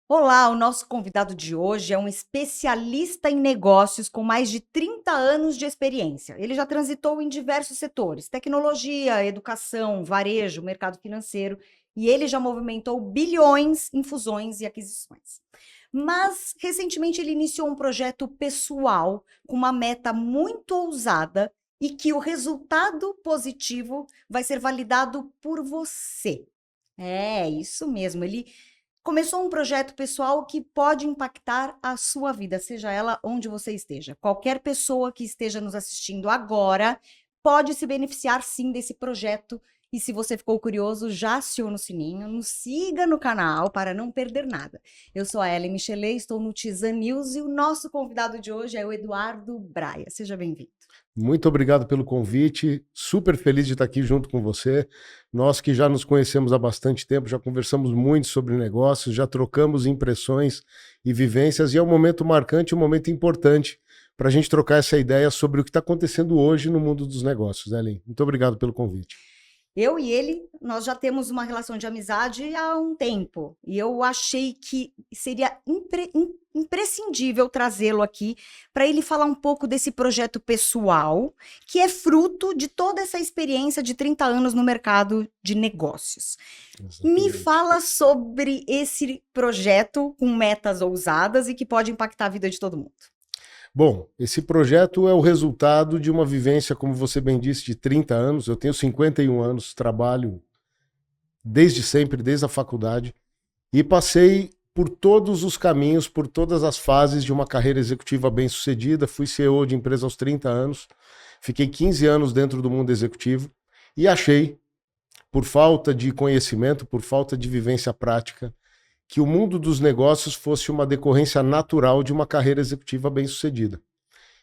Olá, o nosso convidado de hoje é um especialista em negócios com mais de 30 anos de experiência. Ele já transitou em diversos setores: tecnologia, educação, varejo, mercado financeiro, e ele já movimentou bilhões em fusões e aquisições. Mas, recentemente, ele iniciou um projeto pessoal com uma meta muito ousada e que o resultado positivo vai ser validado por você. É, isso mesmo. Ele começou um projeto pessoal que pode impactar a sua vida, seja ela onde você esteja. Qualquer pessoa que esteja nos assistindo agora pode se beneficiar sim desse projeto. E se você ficou curioso, já aciona o sininho, nos siga no canal para não perder nada. Eu sou a Ellen Michelet, estou no Tizan News e o nosso convidado de hoje é o Eduardo Braia. Seja bem-vindo. Muito obrigado pelo convite, super feliz de estar aqui junto com você. Nós que já nos conhecemos há bastante tempo, já conversamos muito sobre negócios, já trocamos impressões e vivências, e é um momento marcante, um momento importante para a gente trocar essa ideia sobre o que está acontecendo hoje no mundo dos negócios, né, Ellen? Muito obrigado pelo convite. Eu e ele, nós já temos uma relação de amizade há um tempo. E eu achei que seria imprescindível trazê-lo aqui para ele falar um pouco desse projeto pessoal, que é fruto de toda essa experiência de 30 anos no mercado de negócios. Me Exatamente. fala sobre esse projeto com metas ousadas e que pode impactar a vida de todo mundo. Bom, esse projeto é o resultado de uma vivência, como você bem disse, de 30 anos. Eu tenho 51 anos, trabalho desde sempre, desde a faculdade. E passei por todos os caminhos, por todas as fases de uma carreira executiva bem-sucedida. Fui CEO de empresa aos 30 anos, fiquei 15 anos dentro do mundo executivo e achei, por falta de conhecimento, por falta de vivência prática, que o mundo dos negócios fosse uma decorrência natural de uma carreira executiva bem-sucedida.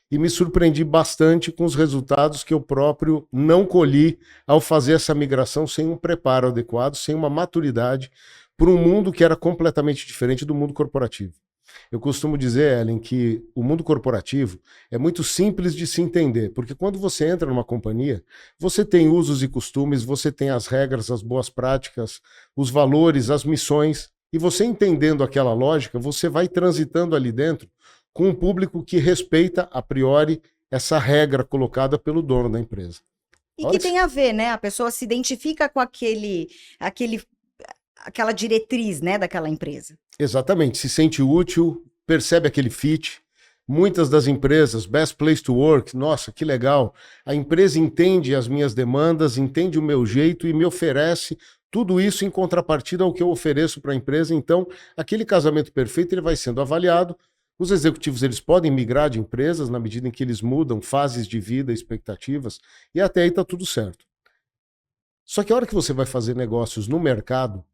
E me surpreendi bastante com os resultados que eu próprio não colhi ao fazer essa migração sem um preparo adequado, sem uma maturidade para um mundo que era completamente diferente do mundo corporativo. Eu costumo dizer, Ellen, que o mundo corporativo é muito simples de se entender, porque quando você entra numa companhia, você tem usos e costumes, você tem as regras, as boas práticas, os valores, as missões, e você entendendo aquela lógica, você vai transitando ali dentro com um público que respeita, a priori, essa regra colocada pelo dono da empresa. E A que hora que tem a ver, né? A pessoa se identifica com aquele, aquela diretriz, né, daquela empresa. Exatamente, se sente útil, percebe aquele fit. Muitas das empresas, best place to work, nossa, que legal. A empresa entende as minhas demandas, entende o meu jeito e me oferece tudo isso em contrapartida ao que eu ofereço para a empresa. Então, aquele casamento perfeito ele vai sendo avaliado. Os executivos eles podem migrar de empresas na medida em que eles mudam fases de vida, expectativas, e até aí está tudo certo. Só que a hora que você vai fazer negócios no mercado,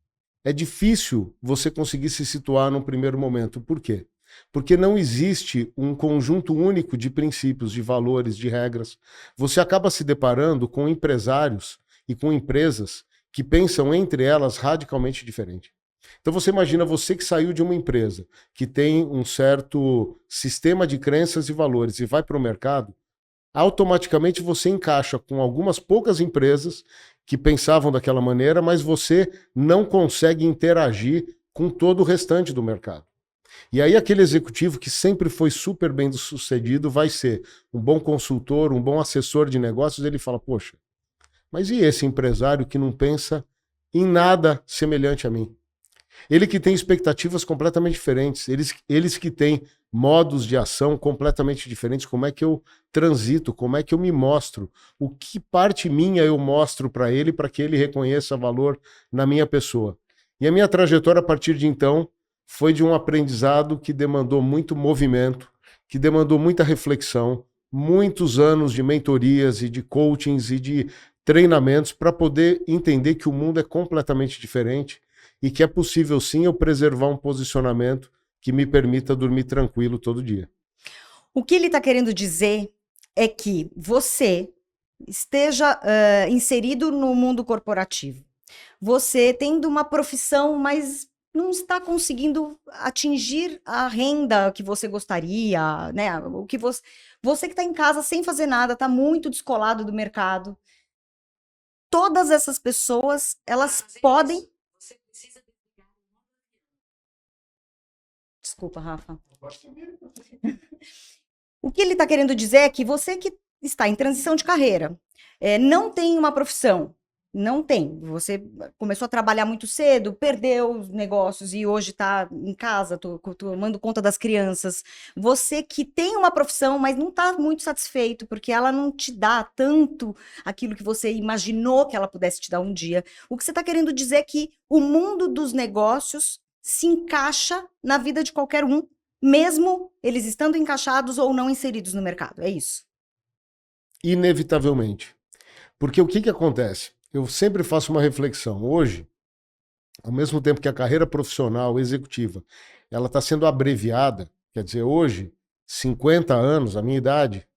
é difícil você conseguir se situar num primeiro momento. Por quê? Porque não existe um conjunto único de princípios, de valores, de regras. Você acaba se deparando com empresários e com empresas que pensam entre elas radicalmente diferente. Então você imagina você que saiu de uma empresa que tem um certo sistema de crenças e valores e vai para o mercado, automaticamente você encaixa com algumas poucas empresas que pensavam daquela maneira, mas você não consegue interagir com todo o restante do mercado. E aí aquele executivo que sempre foi super bem sucedido vai ser um bom consultor, um bom assessor de negócios, ele fala, poxa, mas e esse empresário que não pensa em nada semelhante a mim? Ele que tem expectativas completamente diferentes, eles que têm modos de ação completamente diferentes. Como é que eu transito? Como é que eu me mostro? O que parte minha eu mostro para que ele reconheça valor na minha pessoa? E a minha trajetória a partir de então foi de um aprendizado que demandou muito movimento, que demandou muita reflexão, muitos anos de mentorias e de coachings e de treinamentos para poder entender que o mundo é completamente diferente e que é possível sim eu preservar um posicionamento que me permita dormir tranquilo todo dia. O que ele está querendo dizer é que você esteja inserido no mundo corporativo. Você tendo uma profissão, mas não está conseguindo atingir a renda que você gostaria, né? O que você que está em casa sem fazer nada, está muito descolado do mercado. Todas essas pessoas, elas podem Desculpa, Rafa. O que ele está querendo dizer é que você que está em transição de carreira, não tem uma profissão, não tem. Você começou a trabalhar muito cedo, perdeu os negócios e hoje está em casa, tomando conta das crianças. Você que tem uma profissão, mas não está muito satisfeito, porque ela não te dá tanto aquilo que você imaginou que ela pudesse te dar um dia. O que você está querendo dizer é que o mundo dos negócios se encaixa na vida de qualquer um, mesmo eles estando encaixados ou não inseridos no mercado. É isso. Inevitavelmente. Porque o que acontece? Eu sempre faço uma reflexão. Hoje, ao mesmo tempo que a carreira profissional executiva ela está sendo abreviada, quer dizer, hoje, 50 anos, a minha idade,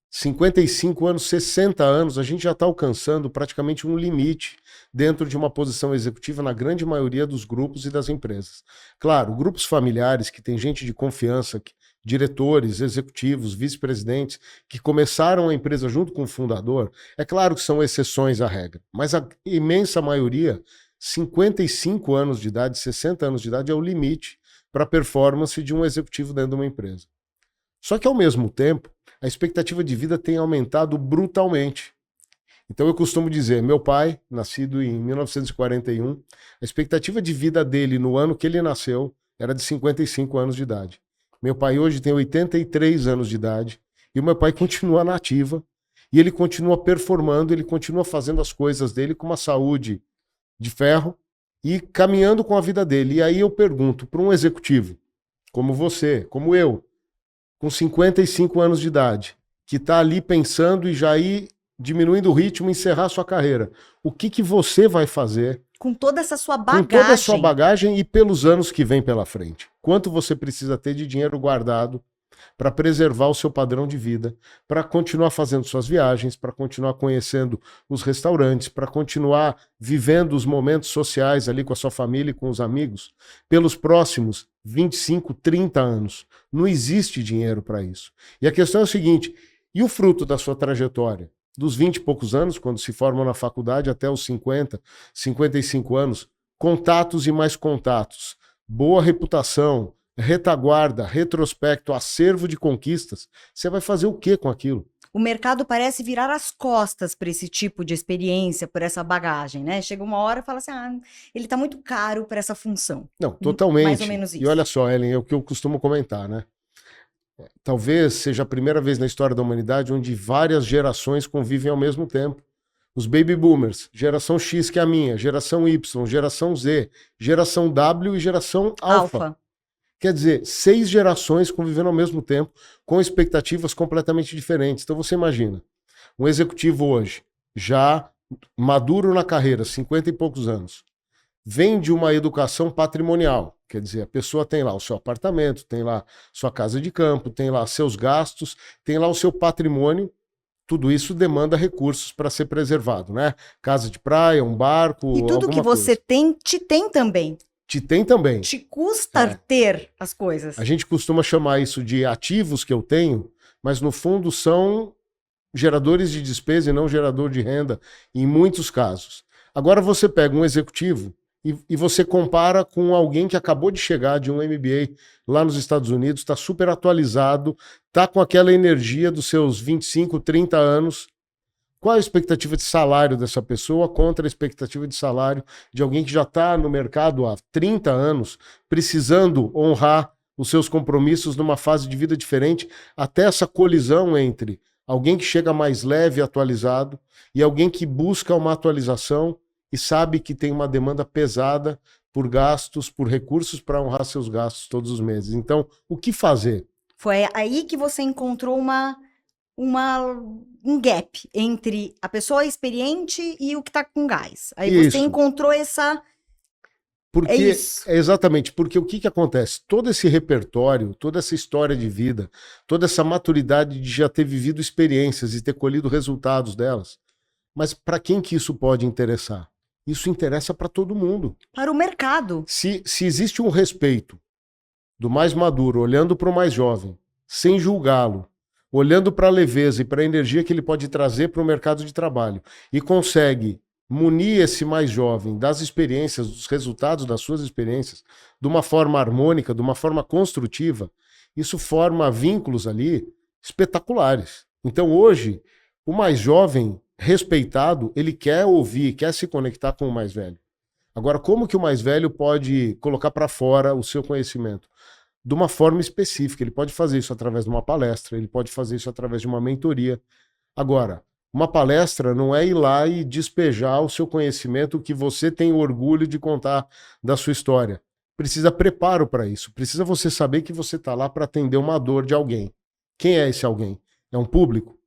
55 anos, 60 anos, a gente já está alcançando praticamente um limite dentro de uma posição executiva na grande maioria dos grupos e das empresas. Claro, grupos familiares que tem gente de confiança, diretores, executivos, vice-presidentes, que começaram a empresa junto com o fundador, é claro que são exceções à regra, mas a imensa maioria, 55 anos de idade, 60 anos de idade, é o limite para a performance de um executivo dentro de uma empresa. Só que, ao mesmo tempo, a expectativa de vida tem aumentado brutalmente. Então eu costumo dizer, meu pai, nascido em 1941, a expectativa de vida dele no ano que ele nasceu era de 55 anos de idade. Meu pai hoje tem 83 anos de idade e o meu pai continua na ativa e ele continua performando, ele continua fazendo as coisas dele com uma saúde de ferro e caminhando com a vida dele. E aí eu pergunto para um executivo, como você, como eu, com 55 anos de idade, que está ali pensando e já ir diminuindo o ritmo e encerrar sua carreira. O que você vai fazer com toda essa sua bagagem? Com toda a sua bagagem e pelos anos que vem pela frente. Quanto você precisa ter de dinheiro guardado para preservar o seu padrão de vida, para continuar fazendo suas viagens, para continuar conhecendo os restaurantes, para continuar vivendo os momentos sociais ali com a sua família e com os amigos, pelos próximos 25, 30 anos. Não existe dinheiro para isso. E a questão é o seguinte, e o fruto da sua trajetória? Dos 20 e poucos anos, quando se formam na faculdade, até os 50, 55 anos, contatos e mais contatos, boa reputação, retaguarda, retrospecto, acervo de conquistas, você vai fazer o que com aquilo? O mercado parece virar as costas para esse tipo de experiência, por essa bagagem, né? Chega uma hora e fala assim, ele está muito caro para essa função. Não, totalmente. Mais ou menos isso. E olha só, Ellen, é o que eu costumo comentar, né? Talvez seja a primeira vez na história da humanidade onde várias gerações convivem ao mesmo tempo. Os baby boomers, geração X que é a minha, geração Y, geração Z, geração W e geração Alpha. Quer dizer, 6 gerações convivendo ao mesmo tempo, com expectativas completamente diferentes. Então você imagina, um executivo hoje, já maduro na carreira, 50 e poucos anos, vem de uma educação patrimonial. Quer dizer, a pessoa tem lá o seu apartamento, tem lá sua casa de campo, tem lá seus gastos, tem lá o seu patrimônio. Tudo isso demanda recursos para ser preservado, né? Casa de praia, um barco, e tudo que você tem, te tem também. Te tem também. Te custa ter as coisas. A gente costuma chamar isso de ativos que eu tenho, mas no fundo são geradores de despesa e não gerador de renda em muitos casos. Agora você pega um executivo e você compara com alguém que acabou de chegar de um MBA lá nos Estados Unidos, está super atualizado, está com aquela energia dos seus 25, 30 anos. Qual a expectativa de salário dessa pessoa contra a expectativa de salário de alguém que já está no mercado há 30 anos, precisando honrar os seus compromissos numa fase de vida diferente, até essa colisão entre alguém que chega mais leve e atualizado e alguém que busca uma atualização e sabe que tem uma demanda pesada por gastos, por recursos para honrar seus gastos todos os meses. Então, o que fazer? Foi aí que você encontrou um gap entre a pessoa experiente e o que está com gás. Aí você encontrou essa... Porque, exatamente, porque o que acontece? Todo esse repertório, toda essa história de vida, toda essa maturidade de já ter vivido experiências e ter colhido resultados delas, mas para quem que isso pode interessar? Isso interessa para todo mundo. Para o mercado. Se existe um respeito do mais maduro, olhando para o mais jovem, sem julgá-lo, olhando para a leveza e para a energia que ele pode trazer para o mercado de trabalho, e consegue munir esse mais jovem das experiências, dos resultados das suas experiências, de uma forma harmônica, de uma forma construtiva, isso forma vínculos ali espetaculares. Então hoje, o mais jovem, respeitado, ele quer ouvir, quer se conectar com o mais velho. Agora, como que o mais velho pode colocar para fora o seu conhecimento? De uma forma específica. Ele pode fazer isso através de uma palestra, ele pode fazer isso através de uma mentoria. Agora, uma palestra não é ir lá e despejar o seu conhecimento, o que você tem orgulho de contar da sua história. Precisa preparo para isso. Precisa você saber que você está lá para atender uma dor de alguém. Quem é esse alguém? É um público?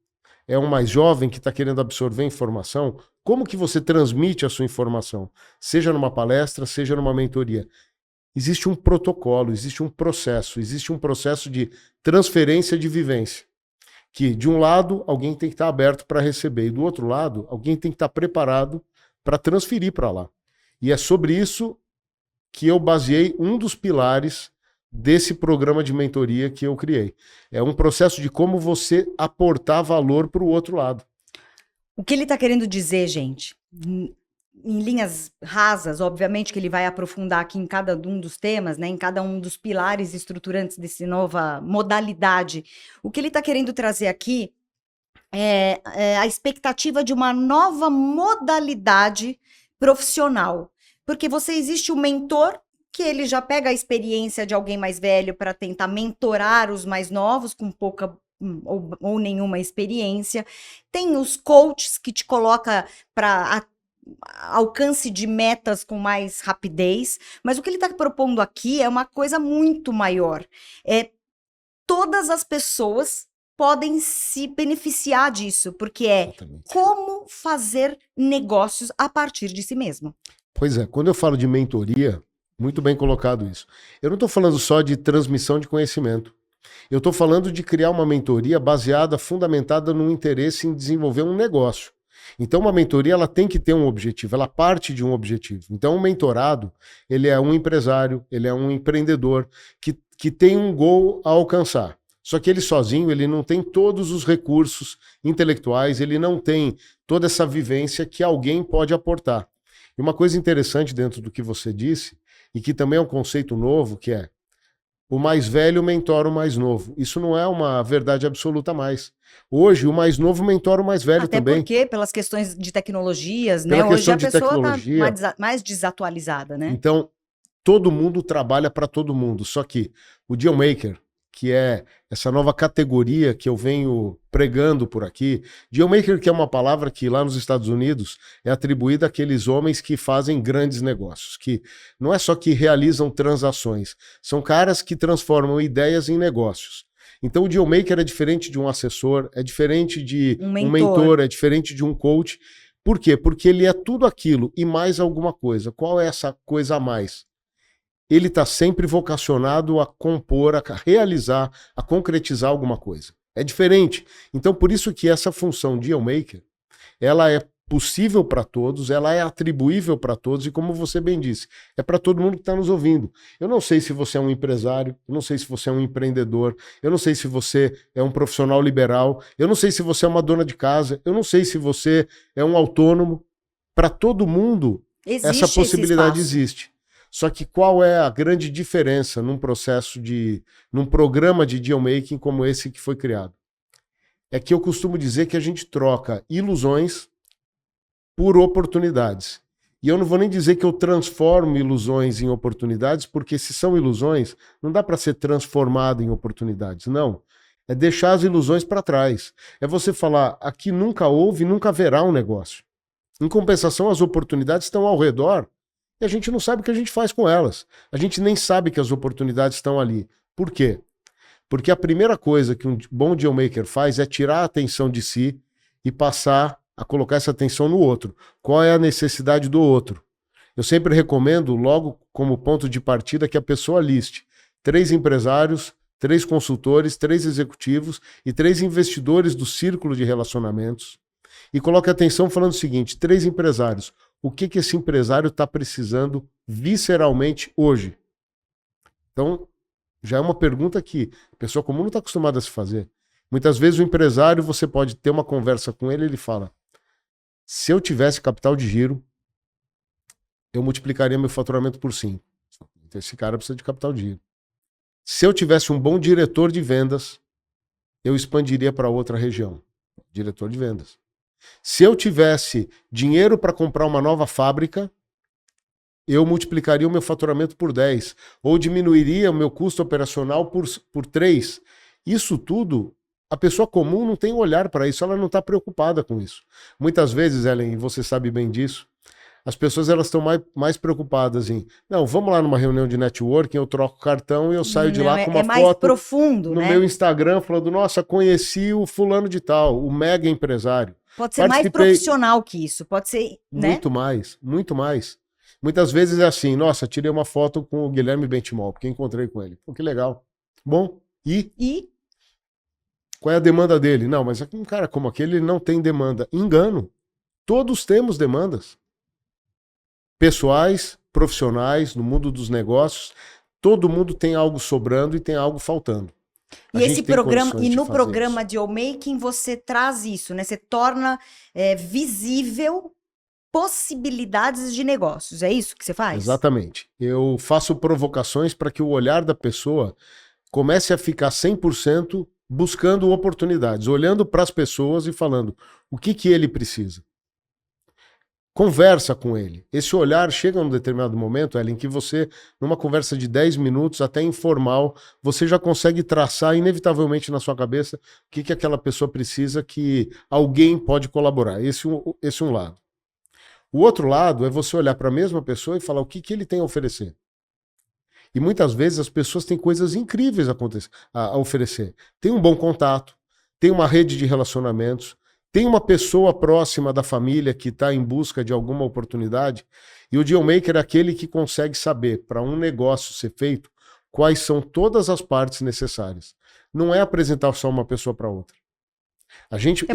É um mais jovem que está querendo absorver informação? Como que você transmite a sua informação? Seja numa palestra, seja numa mentoria. Existe um protocolo, existe um processo de transferência de vivência. Que, de um lado, alguém tem que estar aberto para receber, e do outro lado, alguém tem que estar preparado para transferir para lá. E é sobre isso que eu baseei um dos pilares desse programa de mentoria que eu criei. É um processo de como você aportar valor para o outro lado. O que ele está querendo dizer, gente, em linhas rasas, obviamente que ele vai aprofundar aqui em cada um dos temas, né, em cada um dos pilares estruturantes dessa nova modalidade. O que ele está querendo trazer aqui é a expectativa de uma nova modalidade profissional. Porque existe o mentor, que ele já pega a experiência de alguém mais velho para tentar mentorar os mais novos com pouca ou nenhuma experiência. Tem os coaches que te coloca para alcance de metas com mais rapidez, mas o que ele está propondo aqui é uma coisa muito maior. Todas as pessoas podem se beneficiar disso, porque Exatamente. Como fazer negócios a partir de si mesmo. Pois é, quando eu falo de mentoria, muito bem colocado isso. Eu não estou falando só de transmissão de conhecimento. Eu estou falando de criar uma mentoria baseada, fundamentada no interesse em desenvolver um negócio. Então, uma mentoria ela tem que ter um objetivo, ela parte de um objetivo. Então, um mentorado, ele é um empresário, ele é um empreendedor que tem um goal a alcançar. Só que ele sozinho, ele não tem todos os recursos intelectuais, ele não tem toda essa vivência que alguém pode aportar. E uma coisa interessante dentro do que você disse, e que também é um conceito novo, que é o mais velho mentora o mais novo. Isso não é uma verdade absoluta mais. Hoje, o mais novo mentora o mais velho também. Até porque, pelas questões de tecnologias, né? Hoje a pessoa está mais desatualizada, né? Então, todo mundo trabalha para todo mundo. Só que o Dealmaker, que é essa nova categoria que eu venho pregando por aqui. Dealmaker, que é uma palavra que lá nos Estados Unidos é atribuída àqueles homens que fazem grandes negócios, que não é só que realizam transações, são caras que transformam ideias em negócios. Então o Dealmaker é diferente de um assessor, é diferente de um mentor, é diferente de um coach. Por quê? Porque ele é tudo aquilo e mais alguma coisa. Qual é essa coisa a mais? Ele está sempre vocacionado a compor, a realizar, a concretizar alguma coisa. É diferente. Então, por isso que essa função de Dealmaker, ela é possível para todos, ela é atribuível para todos e, como você bem disse, é para todo mundo que está nos ouvindo. Eu não sei se você é um empresário, eu não sei se você é um empreendedor, eu não sei se você é um profissional liberal, eu não sei se você é uma dona de casa, eu não sei se você é um autônomo. Para todo mundo, essa possibilidade existe. Só que qual é a grande diferença num programa de dealmaking como esse que foi criado? É que eu costumo dizer que a gente troca ilusões por oportunidades. E eu não vou nem dizer que eu transformo ilusões em oportunidades, porque se são ilusões, não dá para ser transformado em oportunidades, não. É deixar as ilusões para trás. É você falar, aqui nunca houve, nunca haverá um negócio. Em compensação, as oportunidades estão ao redor, e a gente não sabe o que a gente faz com elas. A gente nem sabe que as oportunidades estão ali. Por quê? Porque a primeira coisa que um bom dealmaker faz é tirar a atenção de si e passar a colocar essa atenção no outro. Qual é a necessidade do outro? Eu sempre recomendo, logo como ponto de partida, que a pessoa liste 3 empresários, 3 consultores, 3 executivos e 3 investidores do círculo de relacionamentos e coloque atenção falando o seguinte, 3 empresários. O que esse empresário está precisando visceralmente hoje? Então, já é uma pergunta que a pessoa comum não está acostumada a se fazer. Muitas vezes o empresário, você pode ter uma conversa com ele, ele fala, Se eu tivesse capital de giro, eu multiplicaria meu faturamento por 5. Então, esse cara precisa de capital de giro. Se eu tivesse um bom diretor de vendas, eu expandiria para outra região. Diretor de vendas. Se eu tivesse dinheiro para comprar uma nova fábrica, eu multiplicaria o meu faturamento por 10. Ou diminuiria o meu custo operacional por 3. Isso tudo, a pessoa comum não tem olhar para isso, ela não está preocupada com isso. Muitas vezes, Ellen, você sabe bem disso, as pessoas elas estão mais preocupadas em, não, vamos lá numa reunião de networking, eu troco o cartão e eu saio de lá com uma mais foto profundo, no né? meu Instagram falando, nossa, conheci o fulano de tal, o mega empresário. Pode ser mais profissional que isso, pode ser, né? Muito mais, muito mais. Muitas vezes é assim, nossa, tirei uma foto com o Guilherme Bentimol, porque encontrei com ele. Pô, que legal. Bom, e? Qual é a demanda dele? Não, mas um cara como aquele, ele não tem demanda. Engano. Todos temos demandas. Pessoais, profissionais, no mundo dos negócios, todo mundo tem algo sobrando e tem algo faltando. E esse programa, e no programa de Dealmaking você traz isso, né? Você torna visível possibilidades de negócios. É isso que você faz? Exatamente. Eu faço provocações para que o olhar da pessoa comece a ficar 100% buscando oportunidades, olhando para as pessoas e falando o que ele precisa. Conversa com ele. Esse olhar chega num determinado momento, Ellen, que você, numa conversa de 10 minutos, até informal, você já consegue traçar inevitavelmente na sua cabeça o que aquela pessoa precisa, que alguém pode colaborar. Esse é um lado. O outro lado é você olhar para a mesma pessoa e falar o que ele tem a oferecer. E muitas vezes as pessoas têm coisas incríveis a oferecer. Tem um bom contato, tem uma rede de relacionamentos, tem uma pessoa próxima da família que está em busca de alguma oportunidade, e o Dealmaker é aquele que consegue saber, para um negócio ser feito, quais são todas as partes necessárias. Não é apresentar só uma pessoa para outra.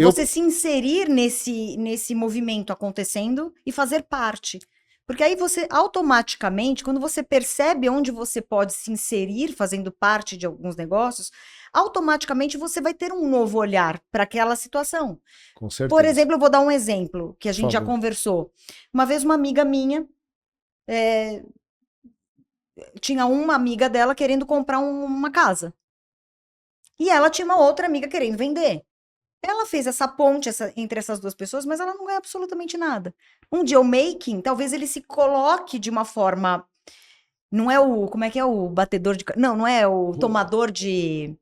Você se inserir nesse movimento acontecendo e fazer parte. Porque aí você, automaticamente, quando você percebe onde você pode se inserir fazendo parte de alguns negócios, automaticamente você vai ter um novo olhar para aquela situação. Com certeza. Por exemplo, eu vou dar um exemplo que a gente já conversou. Uma vez uma amiga minha, tinha uma amiga dela querendo comprar uma casa. E ela tinha uma outra amiga querendo vender. Ela fez essa ponte entre essas duas pessoas, mas ela não ganha absolutamente nada. Um dealmaking, talvez ele se coloque de uma forma... Não é o... Como é que é o batedor de... Não é o tomador de...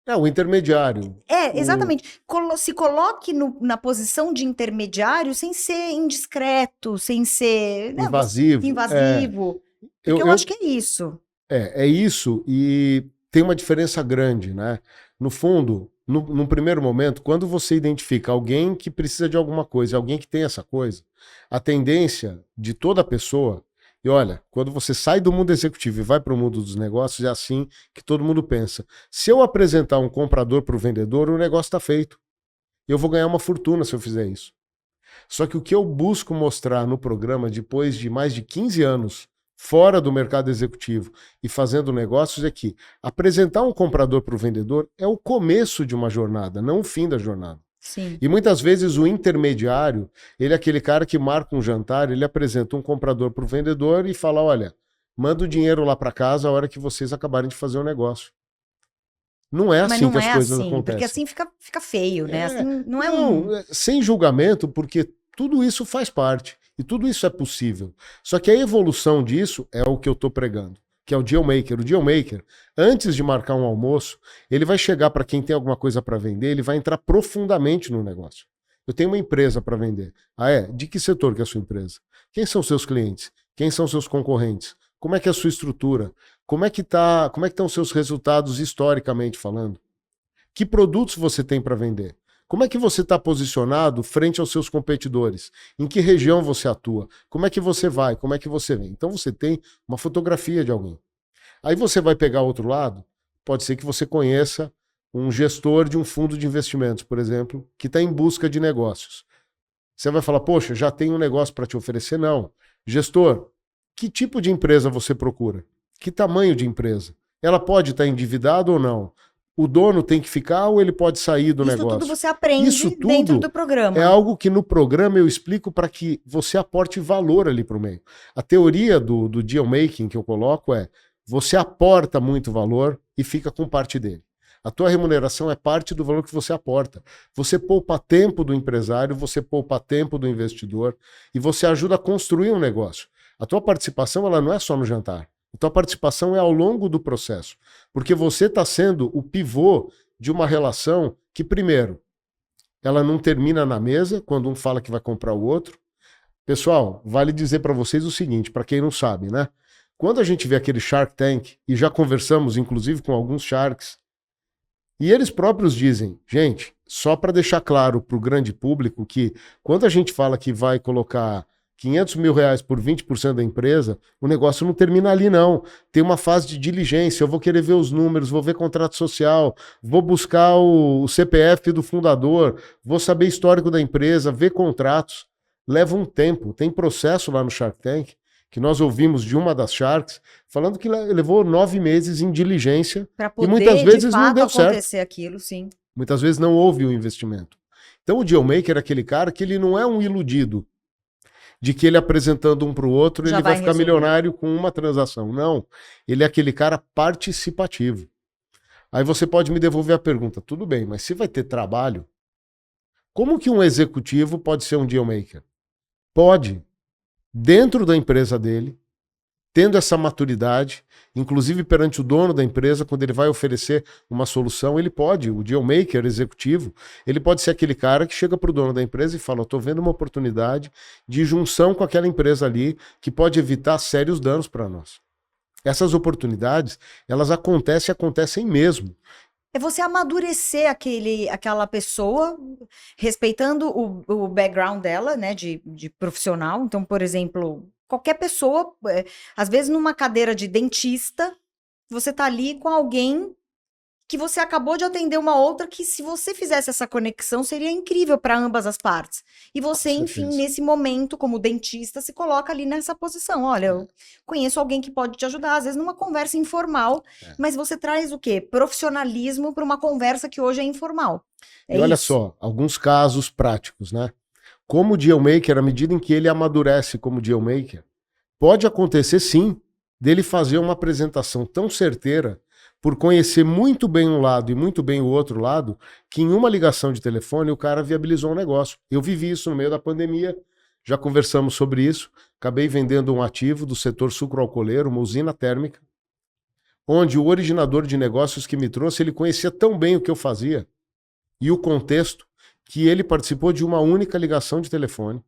É o intermediário. Exatamente. Se coloque na posição de intermediário sem ser indiscreto, sem ser... Invasivo. Invasivo. Porque eu acho que é isso. É isso, e tem uma diferença grande, né? No fundo... Num primeiro momento, quando você identifica alguém que precisa de alguma coisa, alguém que tem essa coisa, a tendência de toda pessoa, e olha, quando você sai do mundo executivo e vai para o mundo dos negócios, é assim que todo mundo pensa. Se eu apresentar um comprador para o vendedor, o negócio está feito. Eu vou ganhar uma fortuna se eu fizer isso. Só que o que eu busco mostrar no programa, depois de mais de 15 anos fora do mercado executivo e fazendo negócios, é que apresentar um comprador para o vendedor é o começo de uma jornada, não o fim da jornada. Sim. E muitas vezes o intermediário, ele é aquele cara que marca um jantar, ele apresenta um comprador para o vendedor e fala, olha, manda o dinheiro lá para casa a hora que vocês acabarem de fazer o negócio. Não é assim que as coisas acontecem. Porque assim fica feio, né? Assim, sem julgamento, porque tudo isso faz parte. E tudo isso é possível. Só que a evolução disso é o que eu estou pregando, que é o Dealmaker. O Dealmaker, antes de marcar um almoço, ele vai chegar para quem tem alguma coisa para vender, ele vai entrar profundamente no negócio. Eu tenho uma empresa para vender. De que setor que é a sua empresa? Quem são seus clientes? Quem são seus concorrentes? Como é que é a sua estrutura? Como é que estão os seus resultados historicamente falando? Que produtos você tem para vender? Como é que você está posicionado frente aos seus competidores? Em que região você atua? Como é que você vai? Como é que você vem? Então você tem uma fotografia de alguém. Aí você vai pegar outro lado, pode ser que você conheça um gestor de um fundo de investimentos, por exemplo, que está em busca de negócios. Você vai falar, poxa, já tem um negócio para te oferecer? Não. Gestor, que tipo de empresa você procura? Que tamanho de empresa? Ela pode estar endividada ou não? O dono tem que ficar ou ele pode sair do Isso negócio? tudo você aprende Isso tudo dentro do programa. é algo que no programa eu explico para que você aporte valor ali para o meio. A teoria do deal making que eu coloco é: você aporta muito valor e fica com parte dele. A tua remuneração é parte do valor que você aporta. Você poupa tempo do empresário, você poupa tempo do investidor e você ajuda a construir um negócio. A tua participação ela não é só no jantar. A tua participação é ao longo do processo. Porque você está sendo o pivô de uma relação que, primeiro, ela não termina na mesa, quando um fala que vai comprar o outro. Pessoal, vale dizer para vocês o seguinte, para quem não sabe, né? Quando a gente vê aquele Shark Tank, e já conversamos inclusive com alguns Sharks, e eles próprios dizem, gente, só para deixar claro para o grande público que quando a gente fala que vai colocar 500 mil reais por 20% da empresa, o negócio não termina ali não. Tem uma fase de diligência, eu vou querer ver os números, vou ver contrato social, vou buscar o CPF do fundador, vou saber histórico da empresa, ver contratos. Leva um tempo, tem processo lá no Shark Tank, que nós ouvimos de uma das Sharks, falando que levou 9 meses em diligência e muitas vezes não deu certo. Acontecer aquilo, sim. Muitas vezes não houve o investimento. Então o deal maker é aquele cara que ele não é um iludido de que ele apresentando um para o outro Já ele vai vai ficar resolver. milionário com uma transação. Não, ele é aquele cara participativo. Aí você pode me devolver a pergunta, tudo bem, mas se vai ter trabalho, como que um executivo pode ser um deal maker? Pode. Dentro da empresa dele, tendo essa maturidade, inclusive perante o dono da empresa, quando ele vai oferecer uma solução, ele pode, o deal maker executivo, ele pode ser aquele cara que chega para o dono da empresa e fala, eu estou vendo uma oportunidade de junção com aquela empresa ali que pode evitar sérios danos para nós. Essas oportunidades, elas acontecem mesmo. É você amadurecer aquela pessoa, respeitando o background dela, né, de profissional. Então, por exemplo, qualquer pessoa, às vezes numa cadeira de dentista, você tá ali com alguém que você acabou de atender uma outra que, se você fizesse essa conexão, seria incrível para ambas as partes. E você, Com enfim, certeza. nesse momento, como dentista, se coloca ali nessa posição. Olha, eu conheço alguém que pode te ajudar, às vezes numa conversa informal, mas você traz o quê? Profissionalismo para uma conversa que hoje é informal. E olha só, alguns casos práticos, né? Como deal maker, à medida em que ele amadurece como deal maker, pode acontecer sim dele fazer uma apresentação tão certeira, por conhecer muito bem um lado e muito bem o outro lado, que em uma ligação de telefone o cara viabilizou um negócio. Eu vivi isso no meio da pandemia, já conversamos sobre isso, acabei vendendo um ativo do setor sucroalcooleiro, uma usina térmica, onde o originador de negócios que me trouxe, ele conhecia tão bem o que eu fazia e o contexto, que ele participou de uma única ligação de telefone.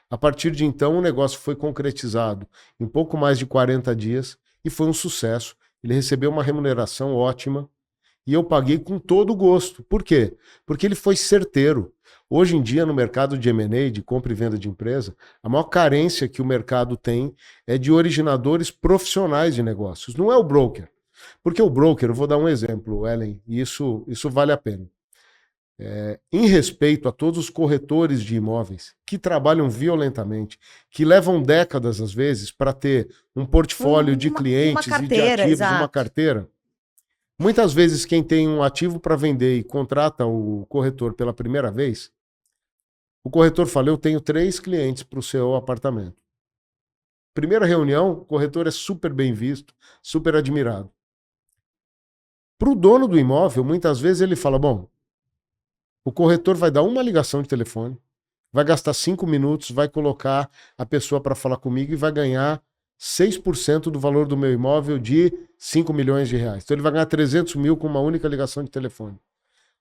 A partir de então, o negócio foi concretizado em pouco mais de 40 dias e foi um sucesso. Ele recebeu uma remuneração ótima e eu paguei com todo gosto. Por quê? Porque ele foi certeiro. Hoje em dia, no mercado de M&A, de compra e venda de empresa, a maior carência que o mercado tem é de originadores profissionais de negócios. Não é o broker. Porque o broker, eu vou dar um exemplo, Ellen, e isso vale a pena. Em respeito a todos os corretores de imóveis que trabalham violentamente, que levam décadas, às vezes, para ter um portfólio de clientes e de ativos, uma carteira. Muitas vezes, quem tem um ativo para vender e contrata o corretor pela primeira vez, o corretor fala, eu tenho 3 clientes para o seu apartamento. Primeira reunião, o corretor é super bem visto, super admirado. Para o dono do imóvel, muitas vezes ele fala, bom, o corretor vai dar uma ligação de telefone, vai gastar 5 minutos, vai colocar a pessoa para falar comigo e vai ganhar 6% do valor do meu imóvel de 5 milhões de reais. Então ele vai ganhar 300 mil com uma única ligação de telefone.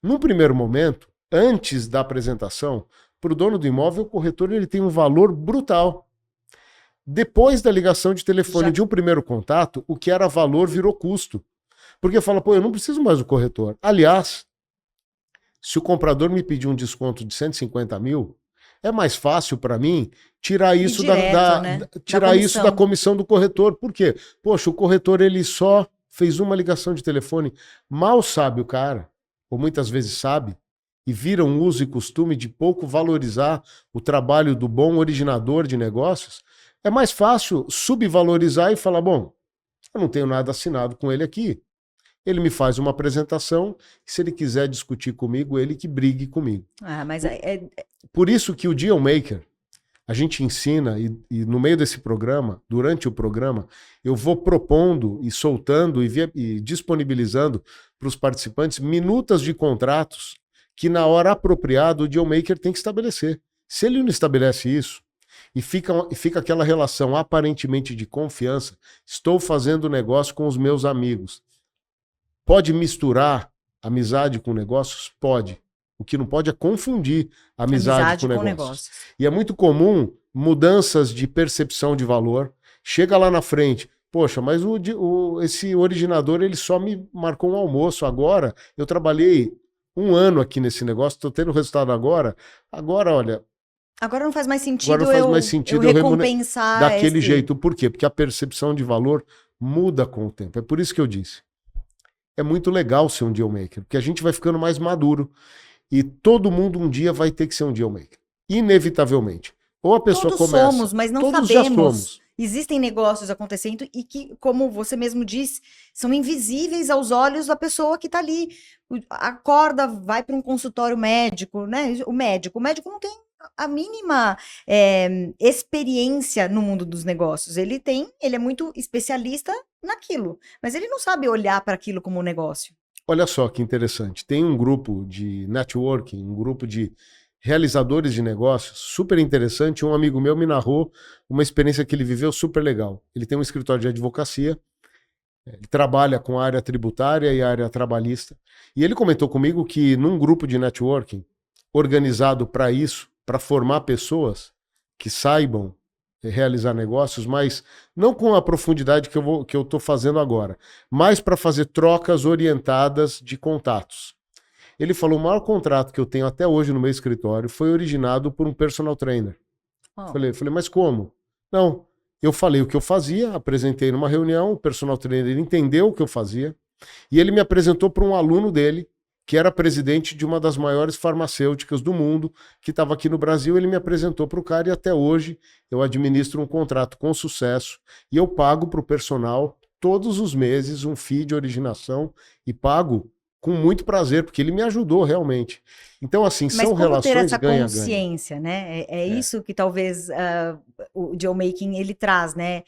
Num primeiro momento, antes da apresentação, para o dono do imóvel, o corretor ele tem um valor brutal. Depois da ligação de telefone de um primeiro contato, o que era valor virou custo. Porque fala, pô, eu não preciso mais do corretor. Aliás, se o comprador me pedir um desconto de 150 mil, é mais fácil para mim tirar isso da comissão do corretor. Por quê? Poxa, o corretor ele só fez uma ligação de telefone. Mal sabe o cara, ou muitas vezes sabe, e vira um uso e costume de pouco valorizar o trabalho do bom originador de negócios. É mais fácil subvalorizar e falar, bom, eu não tenho nada assinado com ele aqui. Ele me faz uma apresentação, e se ele quiser discutir comigo, ele que brigue comigo. Mas Por isso que o Deal Maker, a gente ensina, e no meio desse programa, durante o programa, eu vou propondo e soltando e disponibilizando para os participantes minutas de contratos que na hora apropriada o Deal Maker tem que estabelecer. Se ele não estabelece isso, e fica aquela relação aparentemente de confiança, estou fazendo negócio com os meus amigos. Pode misturar amizade com negócios? Pode. O que não pode é confundir amizade com negócios. E é muito comum mudanças de percepção de valor. Chega lá na frente, poxa, mas esse originador ele só me marcou um almoço. Agora, eu trabalhei 1 ano aqui nesse negócio, estou tendo resultado agora. Agora, olha... Agora não faz mais sentido eu recompensar daquele jeito. Por quê? Porque a percepção de valor muda com o tempo. É por isso que eu disse. É muito legal ser um deal maker, porque a gente vai ficando mais maduro e todo mundo um dia vai ter que ser um deal maker. Inevitavelmente. Ou a pessoa todos começa... somos, mas não todos sabemos. Já somos. Existem negócios acontecendo e que, como você mesmo disse, são invisíveis aos olhos da pessoa que está ali. Acorda, vai para um consultório médico, né? O médico não tem a mínima experiência no mundo dos negócios. Ele é muito especialista naquilo, mas ele não sabe olhar para aquilo como um negócio. Olha só que interessante. Tem um grupo de networking, um grupo de realizadores de negócios super interessante. Um amigo meu me narrou uma experiência que ele viveu super legal. Ele tem um escritório de advocacia, ele trabalha com a área tributária e a área trabalhista. E ele comentou comigo que num grupo de networking organizado para isso, para formar pessoas que saibam realizar negócios, mas não com a profundidade que eu estou fazendo agora, mas para fazer trocas orientadas de contatos. Ele falou, o maior contrato que eu tenho até hoje no meu escritório foi originado por um personal trainer. Falei, mas como? Não, eu falei o que eu fazia, apresentei numa reunião, o personal trainer entendeu o que eu fazia, e ele me apresentou para um aluno dele, que era presidente de uma das maiores farmacêuticas do mundo, que estava aqui no Brasil. Ele me apresentou para o cara e até hoje eu administro um contrato com sucesso e eu pago para o personal todos os meses um fee de originação e pago com muito prazer, porque ele me ajudou realmente. Então, assim, mas são relações ter essa ganha-ganha. consciência, né? É isso que talvez o deal making ele traz, né?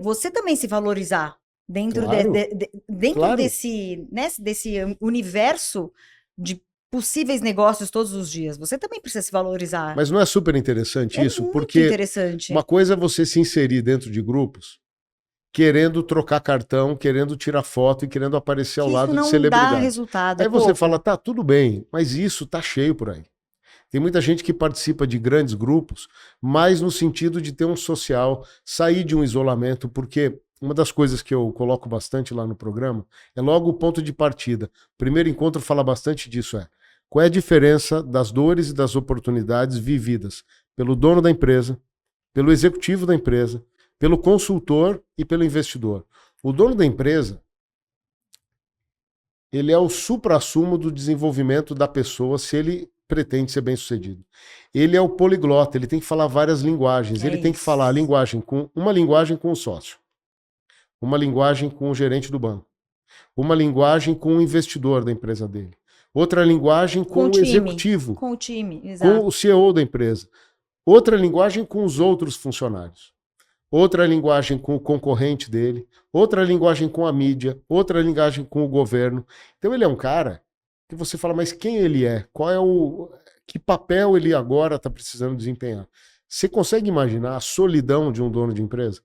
Você também se valorizar. Dentro, claro, dentro claro. desse universo de possíveis negócios todos os dias, você também precisa se valorizar. Mas não é super interessante isso? Muito Porque interessante. Uma coisa é você se inserir dentro de grupos, querendo trocar cartão, querendo tirar foto e querendo aparecer ao lado de celebridade. Isso não dá resultado. Aí você fala, tá, tudo bem, mas isso tá cheio por aí. Tem muita gente que participa de grandes grupos, mas no sentido de ter um social, sair de um isolamento, porque uma das coisas que eu coloco bastante lá no programa é logo o ponto de partida. O primeiro encontro fala bastante disso, qual é a diferença das dores e das oportunidades vividas pelo dono da empresa, pelo executivo da empresa, pelo consultor e pelo investidor. O dono da empresa, ele é o suprassumo do desenvolvimento da pessoa se ele pretende ser bem-sucedido. Ele é o poliglota, ele tem que falar várias linguagens. Ele tem que falar uma linguagem com o sócio, uma linguagem com o gerente do banco, uma linguagem com o investidor da empresa dele, outra linguagem com o executivo, com o time, exato. com o CEO da empresa, outra linguagem com os outros funcionários, outra linguagem com o concorrente dele, outra linguagem com a mídia, outra linguagem com o governo. Então ele é um cara que você fala, mas quem ele é? Que papel ele agora está precisando desempenhar? Você consegue imaginar a solidão de um dono de empresa?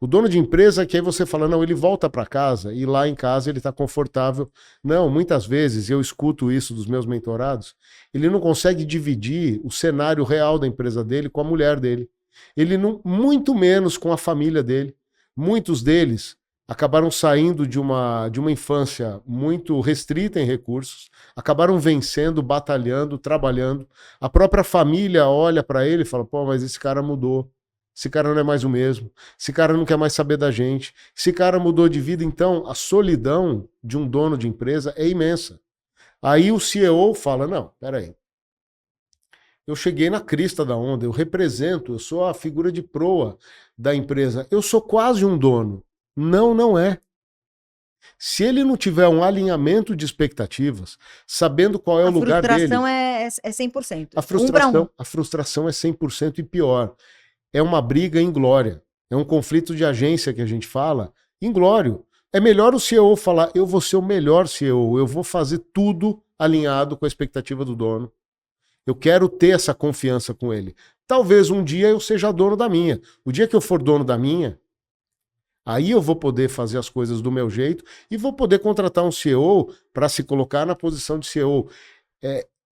O dono de empresa, que aí você fala, não, ele volta para casa e lá em casa ele está confortável. Não, muitas vezes eu escuto isso dos meus mentorados, ele não consegue dividir o cenário real da empresa dele com a mulher dele. Ele não, muito menos com a família dele. Muitos deles acabaram saindo de uma infância muito restrita em recursos, acabaram vencendo, batalhando, trabalhando. A própria família olha para ele e fala, pô, mas esse cara mudou. Esse cara não é mais o mesmo. Esse cara não quer mais saber da gente. Esse cara mudou de vida. Então, a solidão de um dono de empresa é imensa. Aí o CEO fala, não, peraí. Eu cheguei na crista da onda, eu represento, eu sou a figura de proa da empresa. Eu sou quase um dono. Não, não é. Se ele não tiver um alinhamento de expectativas, sabendo qual é o lugar dele... A frustração é 100%. A frustração é 100% e pior. É uma briga inglória. É um conflito de agência que a gente fala, inglório. É melhor o CEO falar, eu vou ser o melhor CEO, eu vou fazer tudo alinhado com a expectativa do dono. Eu quero ter essa confiança com ele. Talvez um dia eu seja dono da minha. O dia que eu for dono da minha, aí eu vou poder fazer as coisas do meu jeito e vou poder contratar um CEO para se colocar na posição de CEO.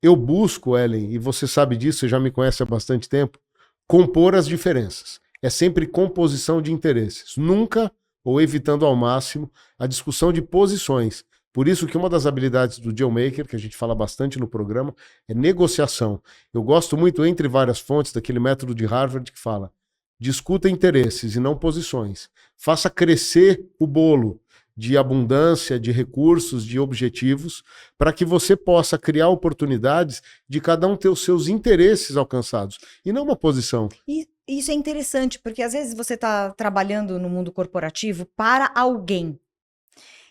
Eu busco, Ellen, e você sabe disso, você já me conhece há bastante tempo, compor as diferenças. É sempre composição de interesses. Nunca, ou evitando ao máximo, a discussão de posições. Por isso que uma das habilidades do Dealmaker, que a gente fala bastante no programa, é negociação. Eu gosto muito, entre várias fontes, daquele método de Harvard que fala: discuta interesses e não posições. Faça crescer o bolo de abundância, de recursos, de objetivos, para que você possa criar oportunidades de cada um ter os seus interesses alcançados, e não uma posição. E isso é interessante, porque às vezes você está trabalhando no mundo corporativo para alguém.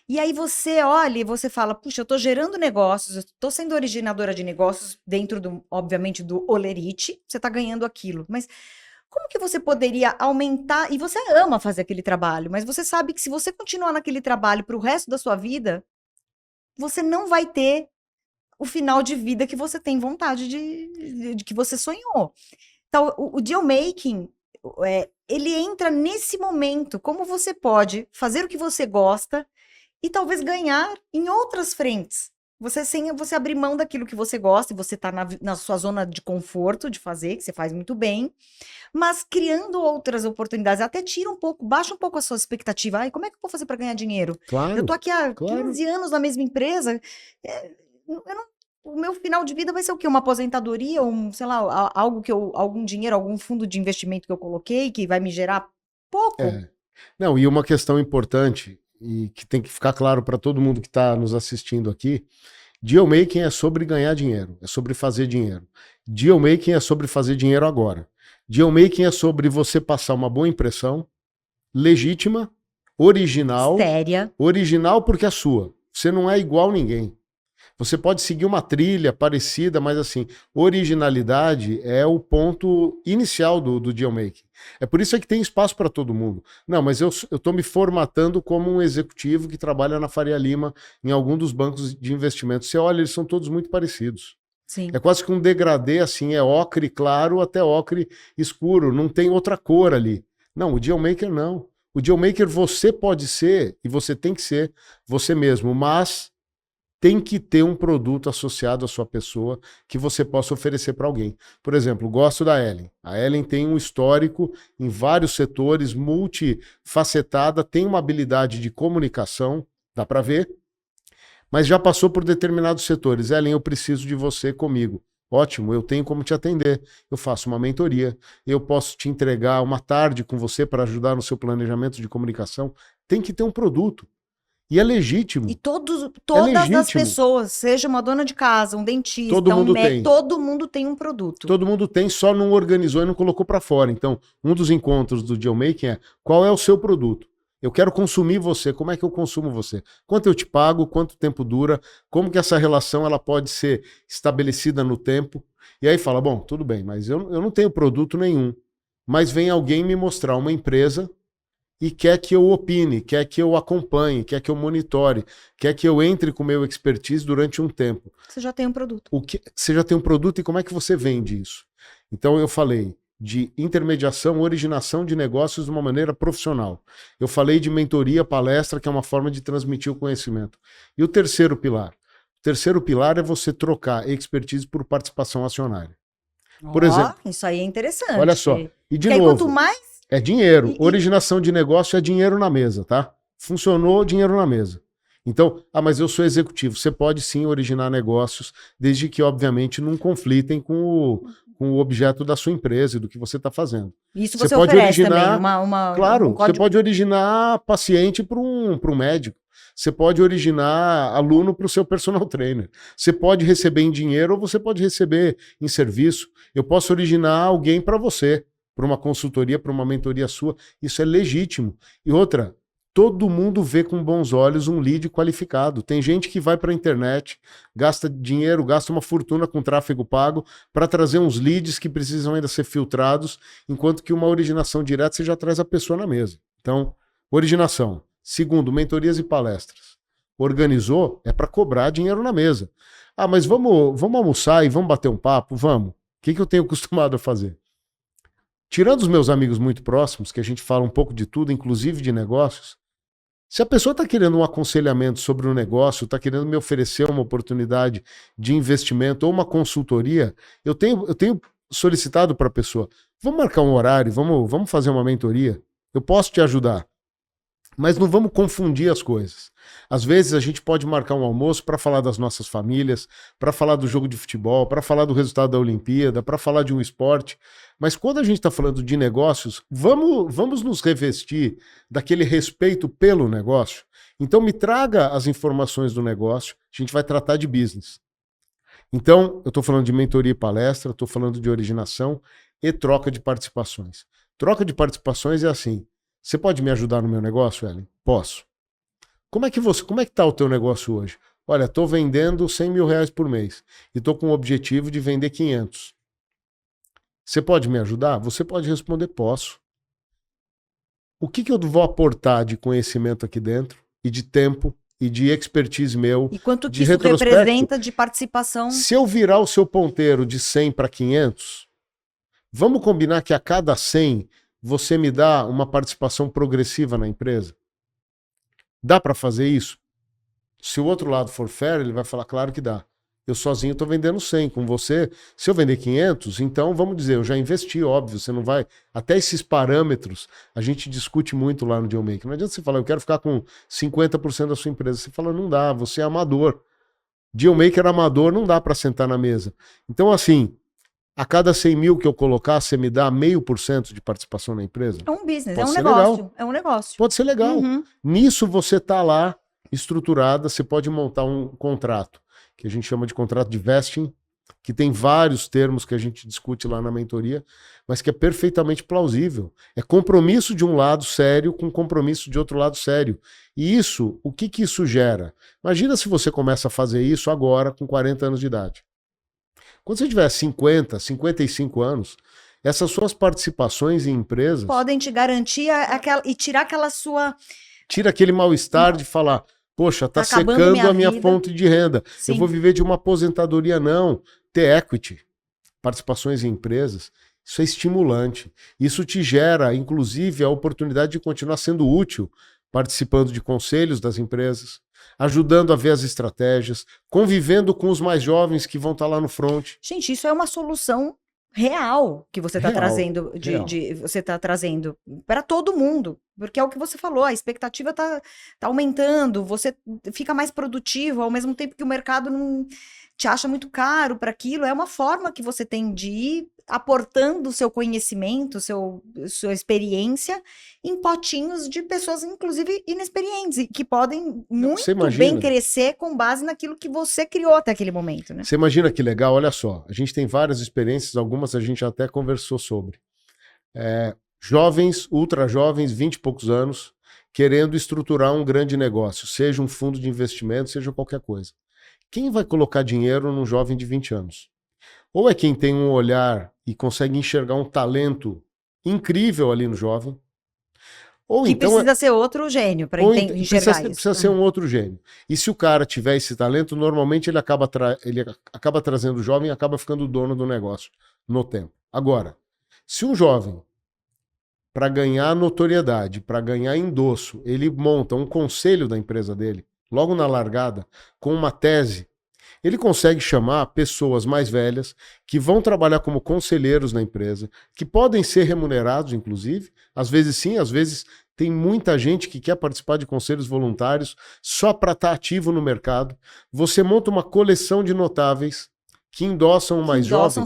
E aí você olha e você fala, puxa, eu estou gerando negócios, eu estou sendo originadora de negócios dentro, obviamente, do Olerite, você está ganhando aquilo. Mas como que você poderia aumentar? E você ama fazer aquele trabalho, mas você sabe que se você continuar naquele trabalho para o resto da sua vida, você não vai ter o final de vida que você tem vontade de que você sonhou. Então, o deal-making, ele entra nesse momento, como você pode fazer o que você gosta e talvez ganhar em outras frentes. Sem você abrir mão daquilo que você gosta, e você está na sua zona de conforto de fazer, que você faz muito bem, mas criando outras oportunidades, até tira um pouco, baixa um pouco a sua expectativa. Ai, como é que eu vou fazer para ganhar dinheiro? Claro, eu tô aqui há claro. 15 anos na mesma empresa, o meu final de vida vai ser o quê? Uma aposentadoria, sei lá, algum dinheiro, algum fundo de investimento que eu coloquei, que vai me gerar pouco? Não, e uma questão importante, e que tem que ficar claro para todo mundo que está nos assistindo aqui: dealmaking é sobre ganhar dinheiro, é sobre fazer dinheiro. Dealmaking é sobre fazer dinheiro agora. Dealmaking é sobre você passar uma boa impressão, legítima, original. Séria. Original porque é sua. Você não é igual a ninguém. Você pode seguir uma trilha parecida, mas assim, originalidade é o ponto inicial do dealmaking. É por isso que tem espaço para todo mundo. Não, mas eu estou me formatando como um executivo que trabalha na Faria Lima, em algum dos bancos de investimento. Você olha, eles são todos muito parecidos. Sim. É quase que um degradê, assim, é ocre claro até ocre escuro, não tem outra cor ali. Não, o dealmaker não. O dealmaker você pode ser, e você tem que ser você mesmo, mas tem que ter um produto associado à sua pessoa que você possa oferecer para alguém. Por exemplo, gosto da Ellen. A Ellen tem um histórico em vários setores, multifacetada, tem uma habilidade de comunicação, dá para ver, mas já passou por determinados setores. Ellen, eu preciso de você comigo. Ótimo, eu tenho como te atender. Eu faço uma mentoria, eu posso te entregar uma tarde com você para ajudar no seu planejamento de comunicação. Tem que ter um produto. E é legítimo. E todas as pessoas, seja uma dona de casa, um dentista, todo mundo tem um produto. Todo mundo tem, só não organizou e não colocou para fora. Então, um dos encontros do dealmaking é: qual é o seu produto? Eu quero consumir você. Como é que eu consumo você? Quanto eu te pago? Quanto tempo dura? Como que essa relação ela pode ser estabelecida no tempo? E aí fala, bom, tudo bem, mas eu não tenho produto nenhum. Mas vem alguém me mostrar uma empresa e quer que eu opine, quer que eu acompanhe, quer que eu monitore, quer que eu entre com o meu expertise durante um tempo. Você já tem um produto. Você já tem um produto, e como é que você vende isso? Então eu falei de intermediação, originação de negócios de uma maneira profissional. Eu falei de mentoria, palestra, que é uma forma de transmitir o conhecimento. E o terceiro pilar? O terceiro pilar é você trocar expertise por participação acionária. Por exemplo, isso aí é interessante. Olha só, e de novo... quanto mais... É dinheiro. Originação de negócio é dinheiro na mesa, tá? Funcionou, dinheiro na mesa. Então, mas eu sou executivo. Você pode sim originar negócios, desde que, obviamente, não conflitem com o objeto da sua empresa e do que você está fazendo. Isso você pode originar também claro, você pode originar paciente para um médico. Você pode originar aluno para o seu personal trainer. Você pode receber em dinheiro ou você pode receber em serviço. Eu posso originar alguém para você, para uma consultoria, para uma mentoria sua. Isso é legítimo. E outra, todo mundo vê com bons olhos um lead qualificado. Tem gente que vai para a internet, gasta dinheiro, gasta uma fortuna com tráfego pago para trazer uns leads que precisam ainda ser filtrados, enquanto que uma originação direta você já traz a pessoa na mesa. Então, originação. Segundo, mentorias e palestras. Organizou, é para cobrar dinheiro na mesa. Ah, mas vamos almoçar e vamos bater um papo? Vamos. O que eu tenho acostumado a fazer? Tirando os meus amigos muito próximos, que a gente fala um pouco de tudo, inclusive de negócios, se a pessoa está querendo um aconselhamento sobre o negócio, está querendo me oferecer uma oportunidade de investimento ou uma consultoria, eu tenho solicitado para a pessoa, vamos marcar um horário, vamos fazer uma mentoria, eu posso te ajudar. Mas não vamos confundir as coisas. Às vezes a gente pode marcar um almoço para falar das nossas famílias, para falar do jogo de futebol, para falar do resultado da Olimpíada, para falar de um esporte. Mas quando a gente está falando de negócios, vamos nos revestir daquele respeito pelo negócio. Então me traga as informações do negócio, a gente vai tratar de business. Então, eu estou falando de mentoria e palestra, estou falando de originação e troca de participações. Troca de participações é assim. Você pode me ajudar no meu negócio, Ellen? Posso. Como é que está o teu negócio hoje? Olha, estou vendendo R$100 mil por mês e estou com o objetivo de vender 500. Você pode me ajudar? Você pode responder, posso. O que eu vou aportar de conhecimento aqui dentro e de tempo e de expertise meu? E quanto de que isso retrospecto? representa de participação? Se eu virar o seu ponteiro de 100 para 500, vamos combinar que a cada 100 você me dá uma participação progressiva na empresa? Dá para fazer isso? Se o outro lado for fair, ele vai falar, claro que dá. Eu sozinho estou vendendo 100, com você, se eu vender 500, então vamos dizer, eu já investi, óbvio, você não vai... Até esses parâmetros, a gente discute muito lá no Dealmaker. Não adianta você falar, eu quero ficar com 50% da sua empresa. Você fala, não dá, você é amador. Dealmaker amador não dá para sentar na mesa. Então, assim, a cada 100 mil que eu colocar, você me dá 0,5% de participação na empresa? É um business, Pode é um ser negócio. legal. É um negócio. Pode ser legal. Uhum. Nisso você está lá, estruturada, você pode montar um contrato, que a gente chama de contrato de vesting, que tem vários termos que a gente discute lá na mentoria, mas que é perfeitamente plausível. É compromisso de um lado sério com compromisso de outro lado sério. E isso, o que isso gera? Imagina se você começa a fazer isso agora, com 40 anos de idade. Quando você tiver 50, 55 anos, essas suas participações em empresas... podem te garantir e tirar aquela sua... Tira aquele mal-estar de falar, poxa, tá secando a minha fonte de renda. Sim. Eu vou viver de uma aposentadoria, não. Ter equity, participações em empresas, isso é estimulante. Isso te gera, inclusive, a oportunidade de continuar sendo útil, participando de conselhos das empresas, ajudando a ver as estratégias, convivendo com os mais jovens que vão estar lá no front. Gente, isso é uma solução real que você está trazendo, você está trazendo para todo mundo, porque é o que você falou, a expectativa tá aumentando, você fica mais produtivo, ao mesmo tempo que o mercado não te acha muito caro para aquilo, é uma forma que você tem de ir aportando o seu conhecimento, sua experiência em potinhos de pessoas, inclusive, inexperientes, que podem muito bem crescer com base naquilo que você criou até aquele momento, né? Você imagina que legal? Olha só, a gente tem várias experiências, algumas a gente até conversou sobre. Jovens, ultra jovens, 20 e poucos anos, querendo estruturar um grande negócio, seja um fundo de investimento, seja qualquer coisa. Quem vai colocar dinheiro num jovem de 20 anos? Ou é quem tem um olhar e consegue enxergar um talento incrível ali no jovem, ou que então precisa ser outro gênio para enxergar isso. Precisa ser um outro gênio. E se o cara tiver esse talento, normalmente ele acaba trazendo o jovem e acaba ficando o dono do negócio no tempo. Agora, se um jovem, para ganhar notoriedade, para ganhar endosso, ele monta um conselho da empresa dele, logo na largada, com uma tese, ele consegue chamar pessoas mais velhas que vão trabalhar como conselheiros na empresa, que podem ser remunerados, inclusive. Às vezes sim, às vezes tem muita gente que quer participar de conselhos voluntários só para estar ativo no mercado. Você monta uma coleção de notáveis que endossam o mais jovem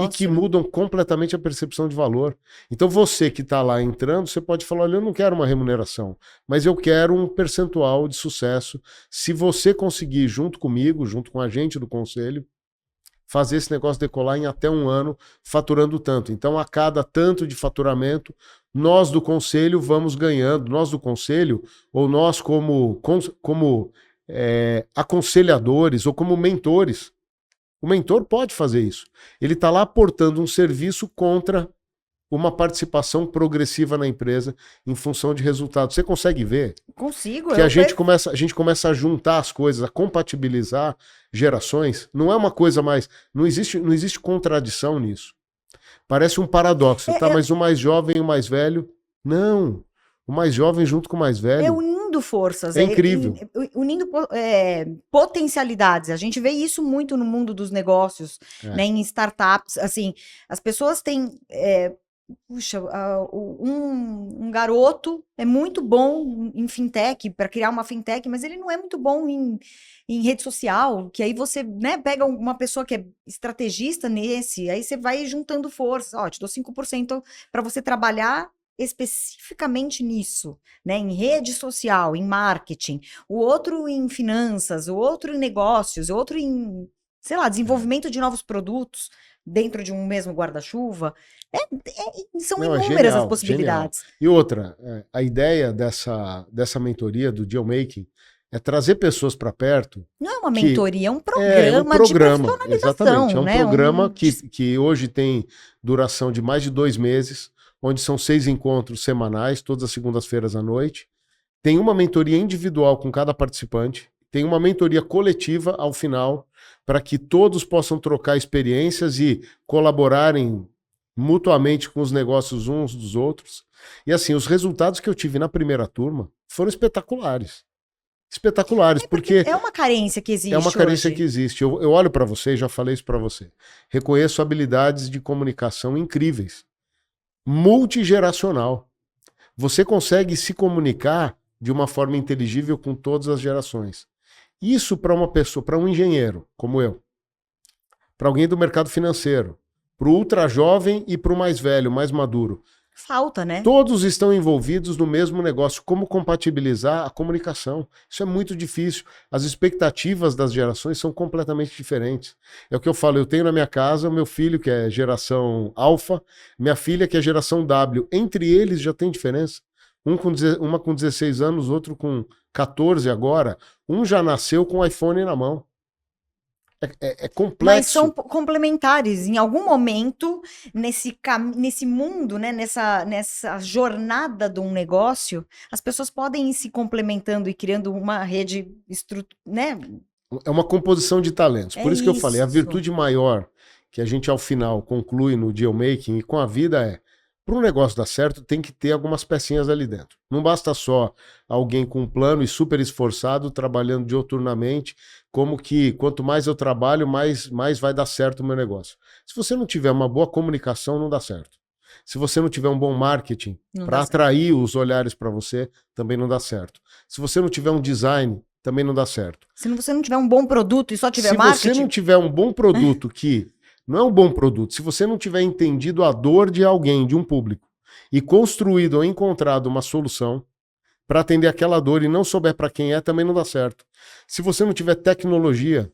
e que mudam completamente a percepção de valor. Então você que está lá entrando, você pode falar, olha, eu não quero uma remuneração, mas eu quero um percentual de sucesso. Se você conseguir, junto comigo, junto com a gente do conselho, fazer esse negócio decolar em até 1 ano, faturando tanto. Então, a cada tanto de faturamento, nós do conselho vamos ganhando, nós do conselho, ou nós como aconselhadores ou como mentores. O mentor pode fazer isso. Ele está lá aportando um serviço contra uma participação progressiva na empresa em função de resultados. Você consegue ver? Consigo. Que a gente começa a juntar as coisas, a compatibilizar gerações. Não é uma coisa mais... Não existe contradição nisso. Parece um paradoxo, tá? Mas o mais jovem e o mais velho... Não. O mais jovem junto com o mais velho... É unindo forças. É incrível. Unindo potencialidades. A gente vê isso muito no mundo dos negócios, né? Em startups. Assim, as pessoas têm... Puxa, um garoto é muito bom em fintech, para criar uma fintech, mas ele não é muito bom em rede social, que aí você, né, pega uma pessoa que é estrategista nesse, aí você vai juntando forças, ó, te dou 5% para você trabalhar especificamente nisso, né, em rede social, em marketing, o outro em finanças, o outro em negócios, o outro em, sei lá, desenvolvimento de novos produtos dentro de um mesmo guarda-chuva. São inúmeras as possibilidades. Genial. E outra, a ideia dessa mentoria do Deal Making é trazer pessoas para perto. Não é uma mentoria, é um programa de profissionalização. Exatamente, é um né? programa que hoje tem duração de mais de 2 meses, onde são 6 encontros semanais, todas as segundas-feiras à noite. Tem uma mentoria individual com cada participante, tem uma mentoria coletiva ao final, para que todos possam trocar experiências e colaborarem mutuamente com os negócios uns dos outros. E assim, os resultados que eu tive na primeira turma foram espetaculares. Espetaculares, porque é uma carência que existe. É uma carência hoje. que existe. Eu olho para você, já falei isso para você. Reconheço habilidades de comunicação incríveis. Multigeracional. Você consegue se comunicar de uma forma inteligível com todas as gerações. Isso para uma pessoa, para um engenheiro como eu, para alguém do mercado financeiro, para o ultra jovem e para o mais velho, mais maduro. Falta, né? Todos estão envolvidos no mesmo negócio. Como compatibilizar a comunicação? Isso é muito difícil. As expectativas das gerações são completamente diferentes. É o que eu falo, eu tenho na minha casa o meu filho, que é geração alfa, minha filha, que é geração W. Entre eles já tem diferença. Uma com 16 anos, outro com 14 agora. Um já nasceu com o iPhone na mão. É complexo. Mas são complementares. Em algum momento, nesse mundo, né, nessa jornada de um negócio, as pessoas podem ir se complementando e criando uma rede, né? É uma composição de talentos. Por isso que eu falei, a virtude maior que a gente, ao final, conclui no deal making e com a vida é: para um negócio dar certo, tem que ter algumas pecinhas ali dentro. Não basta só alguém com um plano e super esforçado, trabalhando dioturnamente, como que quanto mais eu trabalho, mais vai dar certo o meu negócio. Se você não tiver uma boa comunicação, não dá certo. Se você não tiver um bom marketing para atrair os olhares para você, também não dá certo. Se você não tiver um design, também não dá certo. Se você não tiver um bom produto e só tiver marketing... Se você não tiver um bom produto que... Não é um bom produto. Se você não tiver entendido a dor de alguém, de um público, e construído ou encontrado uma solução para atender aquela dor e não souber para quem é, também não dá certo. Se você não tiver tecnologia,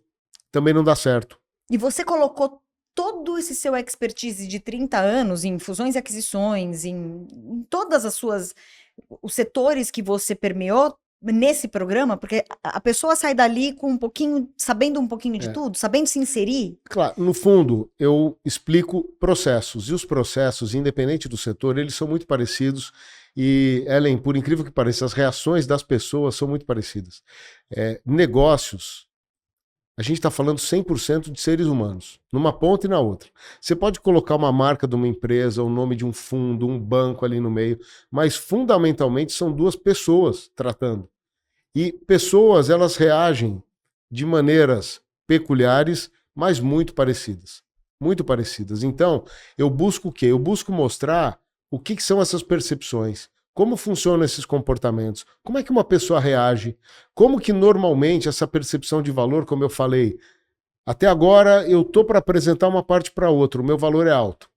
também não dá certo. E você colocou todo esse seu expertise de 30 anos em fusões e aquisições, em todas os setores que você permeou nesse programa, porque a pessoa sai dali com sabendo um pouquinho de tudo, sabendo se inserir. Claro, no fundo, eu explico processos, e os processos, independente do setor, eles são muito parecidos, e, Ellen, por incrível que pareça, as reações das pessoas são muito parecidas. Negócios, a gente está falando 100% de seres humanos, numa ponta e na outra. Você pode colocar uma marca de uma empresa, o nome de um fundo, um banco ali no meio, mas fundamentalmente são duas pessoas tratando. E pessoas, elas reagem de maneiras peculiares, mas muito parecidas. Muito parecidas. Então, eu busco o quê? Eu busco mostrar o que são essas percepções, como funcionam esses comportamentos, como é que uma pessoa reage, como que normalmente essa percepção de valor, como eu falei, até agora eu estou para apresentar uma parte para outra, o meu valor é alto.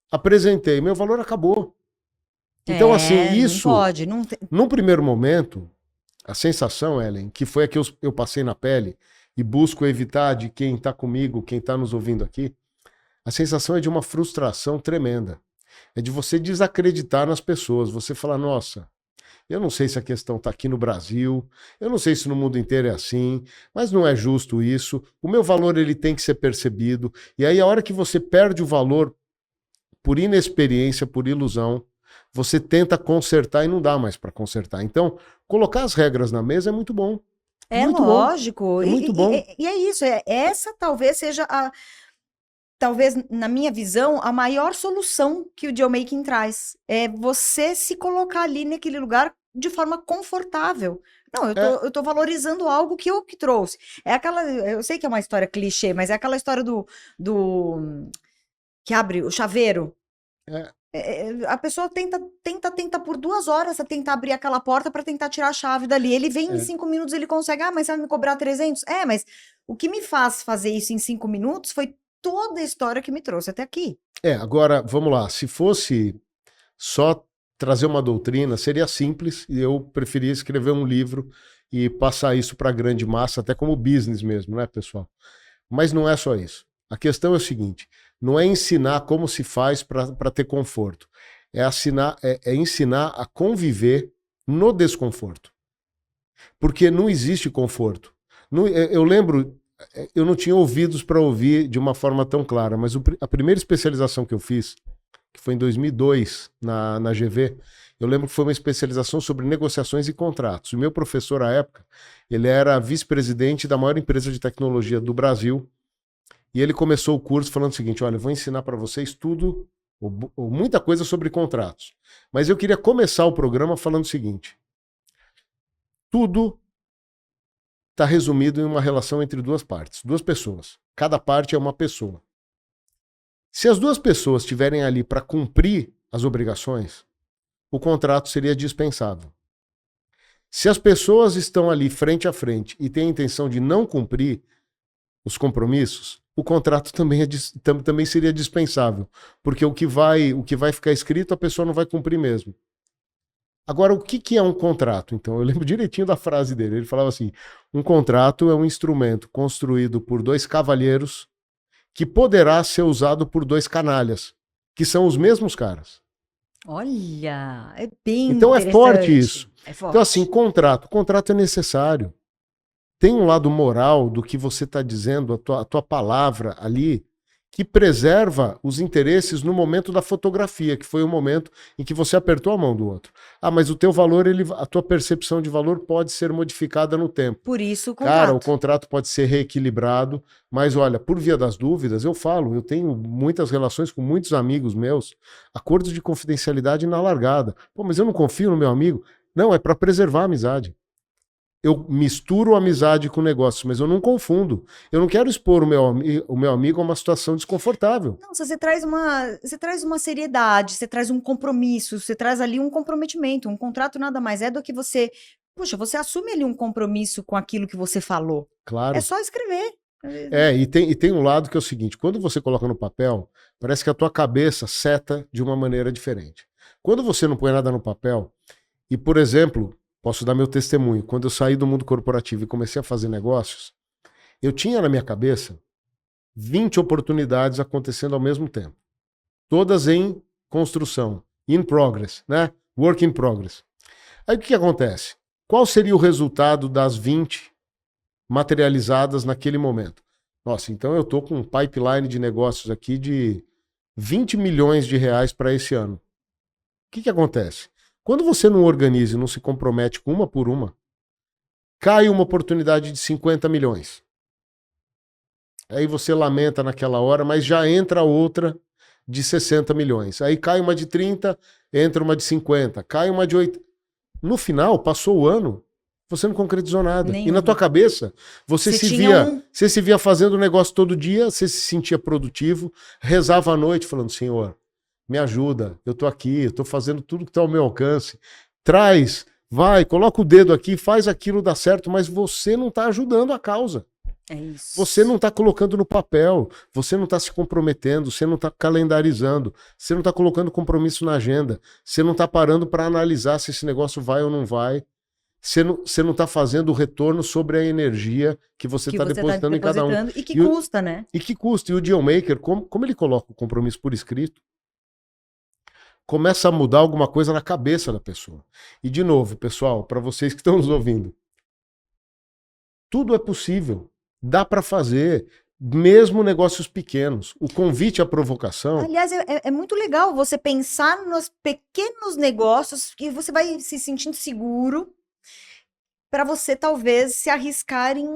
Apresentei, meu valor acabou. Então, assim, isso, não pode, não tem... num primeiro momento... A sensação, Ellen, que foi a que eu passei na pele e busco evitar de quem está comigo, quem está nos ouvindo aqui, a sensação é de uma frustração tremenda. É de você desacreditar nas pessoas. Você falar, nossa, eu não sei se a questão está aqui no Brasil, eu não sei se no mundo inteiro é assim, mas não é justo isso. O meu valor ele tem que ser percebido. E aí a hora que você perde o valor por inexperiência, por ilusão, você tenta consertar e não dá mais para consertar. Então, colocar as regras na mesa é muito bom. É Muito bom. lógico. É muito bom. E é isso. Essa talvez seja talvez, na minha visão, a maior solução que o dealmaking traz. É você se colocar ali naquele lugar de forma confortável. Não, eu tô valorizando algo que eu que trouxe. É aquela, eu sei que é uma história clichê, mas é aquela história do que abre o chaveiro. É, A pessoa tenta por 2 horas a tentar abrir aquela porta para tentar tirar a chave dali. Ele vem em é. 5 minutos, ele consegue. Ah, mas você vai me cobrar 300? É, mas o que me faz fazer isso em 5 minutos foi toda a história que me trouxe até aqui. Agora, vamos lá. Se fosse só trazer uma doutrina, seria simples e eu preferia escrever um livro e passar isso para a grande massa, até como business mesmo, né, pessoal? Mas não é só isso. A questão é o seguinte: não é ensinar como se faz para ter conforto, é ensinar a conviver no desconforto. Porque não existe conforto. Eu lembro, eu não tinha ouvidos para ouvir de uma forma tão clara, mas a primeira especialização que eu fiz, que foi em 2002, na GV, eu lembro que foi uma especialização sobre negociações e contratos. O meu professor, à época, ele era vice-presidente da maior empresa de tecnologia do Brasil, e ele começou o curso falando o seguinte: olha, eu vou ensinar para vocês tudo, ou muita coisa sobre contratos. Mas eu queria começar o programa falando o seguinte: tudo está resumido em uma relação entre duas partes, duas pessoas. Cada parte é uma pessoa. Se as duas pessoas estiverem ali para cumprir as obrigações, o contrato seria dispensável. Se as pessoas estão ali frente a frente e têm a intenção de não cumprir os compromissos, o contrato também seria dispensável, porque o que vai ficar escrito a pessoa não vai cumprir mesmo. Agora, o que é um contrato? Então, eu lembro direitinho da frase dele. Ele falava assim: um contrato é um instrumento construído por dois cavalheiros que poderá ser usado por dois canalhas, que são os mesmos caras. Olha, é bem Então é forte isso. É forte. Então, assim, contrato é necessário. Tem um lado moral do que você está dizendo, a tua palavra ali, que preserva os interesses no momento da fotografia, que foi o momento em que você apertou a mão do outro. Ah, mas o teu valor, a tua percepção de valor pode ser modificada no tempo. Por isso o contrato. Cara, o contrato pode ser reequilibrado, mas olha, por via das dúvidas, eu tenho muitas relações com muitos amigos meus, acordos de confidencialidade na largada. Pô, mas eu não confio no meu amigo. Não, é para preservar a amizade. Eu misturo amizade com negócio, mas eu não confundo. Eu não quero expor o meu amigo a uma situação desconfortável. Não, você traz uma seriedade, você traz um compromisso, você traz ali um comprometimento. Um contrato nada mais é do que você... Puxa, você assume ali um compromisso com aquilo que você falou. Claro. É só escrever. E tem um lado que é o seguinte: quando você coloca no papel, parece que a tua cabeça seta de uma maneira diferente. Quando você não põe nada no papel, e, por exemplo... Posso dar meu testemunho. Quando eu saí do mundo corporativo e comecei a fazer negócios, eu tinha na minha cabeça 20 oportunidades acontecendo ao mesmo tempo. Todas em construção. In progress, né? Work in progress. Aí o que acontece? Qual seria o resultado das 20 materializadas naquele momento? Nossa, então eu estou com um pipeline de negócios aqui de 20 milhões de reais para esse ano. O que acontece? Quando você não organiza e não se compromete com uma por uma, cai uma oportunidade de 50 milhões. Aí você lamenta naquela hora, mas já entra outra de 60 milhões. Aí cai uma de 30, entra uma de 50, cai uma de 8. No final, passou o ano, você não concretizou nada. Nenhum. E na tua cabeça, você se via fazendo o negócio todo dia, você se sentia produtivo, rezava à noite falando: Senhor, me ajuda, eu tô aqui, eu tô fazendo tudo que está ao meu alcance. Traz, vai, coloca o dedo aqui, faz aquilo dar certo, mas você não está ajudando a causa. É isso. Você não está colocando no papel, você não está se comprometendo, você não está calendarizando, você não está colocando compromisso na agenda, você não está parando para analisar se esse negócio vai ou não vai. Você não está fazendo o retorno sobre a energia que você está depositando em cada um. E que custa, né? E que custa. E o dealmaker, como ele coloca o compromisso por escrito, começa a mudar alguma coisa na cabeça da pessoa. E de novo, pessoal, para vocês que estão nos ouvindo, tudo é possível, dá para fazer, mesmo negócios pequenos. O convite à provocação, Aliás, é muito legal você pensar nos pequenos negócios que você vai se sentindo seguro para você talvez se arriscar em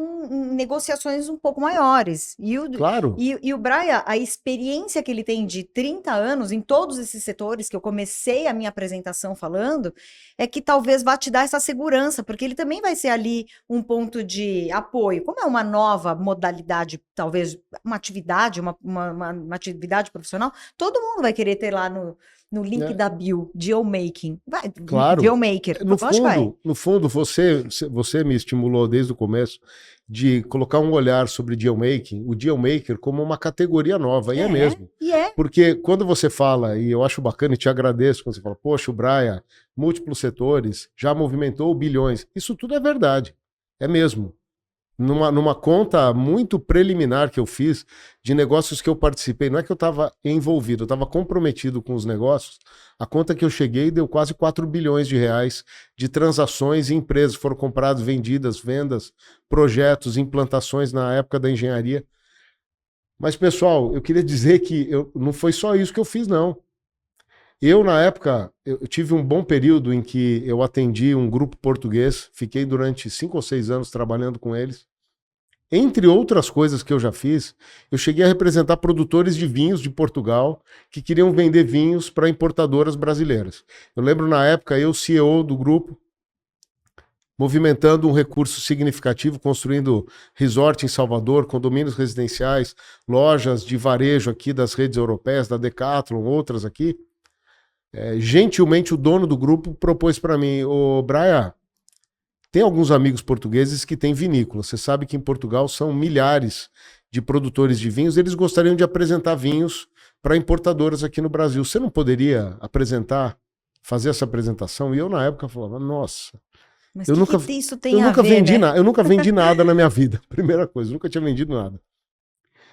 negociações um pouco maiores. claro, E o Brian, a experiência que ele tem de 30 anos em todos esses setores que eu comecei a minha apresentação falando, é que talvez vá te dar essa segurança, porque ele também vai ser ali um ponto de apoio. Como é uma nova modalidade, talvez uma atividade, uma atividade profissional, todo mundo vai querer ter lá no link né? da bio, dealmaking. Vai, Claro. dealmaker. No Lógico que vai. fundo, no fundo, você me estimulou desde o começo de colocar um olhar sobre dealmaking, o dealmaker como uma categoria nova, e é mesmo. E é. Porque quando você fala, e eu acho bacana e te agradeço quando você fala, poxa, o Brian, múltiplos setores, já movimentou bilhões. Isso tudo é verdade, é mesmo. Numa conta muito preliminar que eu fiz de negócios que eu participei, não é que eu estava envolvido, eu estava comprometido com os negócios, a conta que eu cheguei deu quase 4 bilhões de reais de transações e empresas foram compradas, vendidas, vendas, projetos, implantações na época da engenharia. Mas, pessoal, eu queria dizer que não foi só isso que eu fiz, não. Eu, na época, eu tive um bom período em que eu atendi um grupo português, fiquei durante 5 ou 6 anos trabalhando com eles. Entre outras coisas que eu já fiz, eu cheguei a representar produtores de vinhos de Portugal que queriam vender vinhos para importadoras brasileiras. Eu lembro na época, eu, CEO do grupo, movimentando um recurso significativo, construindo resort em Salvador, condomínios residenciais, lojas de varejo aqui das redes europeias, da Decathlon, outras aqui. Gentilmente, o dono do grupo propôs para mim, ô Brian, tem alguns amigos portugueses que têm vinícola. Você sabe que em Portugal são milhares de produtores de vinhos. Eles gostariam de apresentar vinhos para importadoras aqui no Brasil. Você não poderia fazer essa apresentação? E eu, na época, falava, nossa, Mas eu nunca, que isso tem eu a nunca ver, vendi né? nada. Eu nunca vendi nada na minha vida. Primeira coisa, eu nunca tinha vendido nada.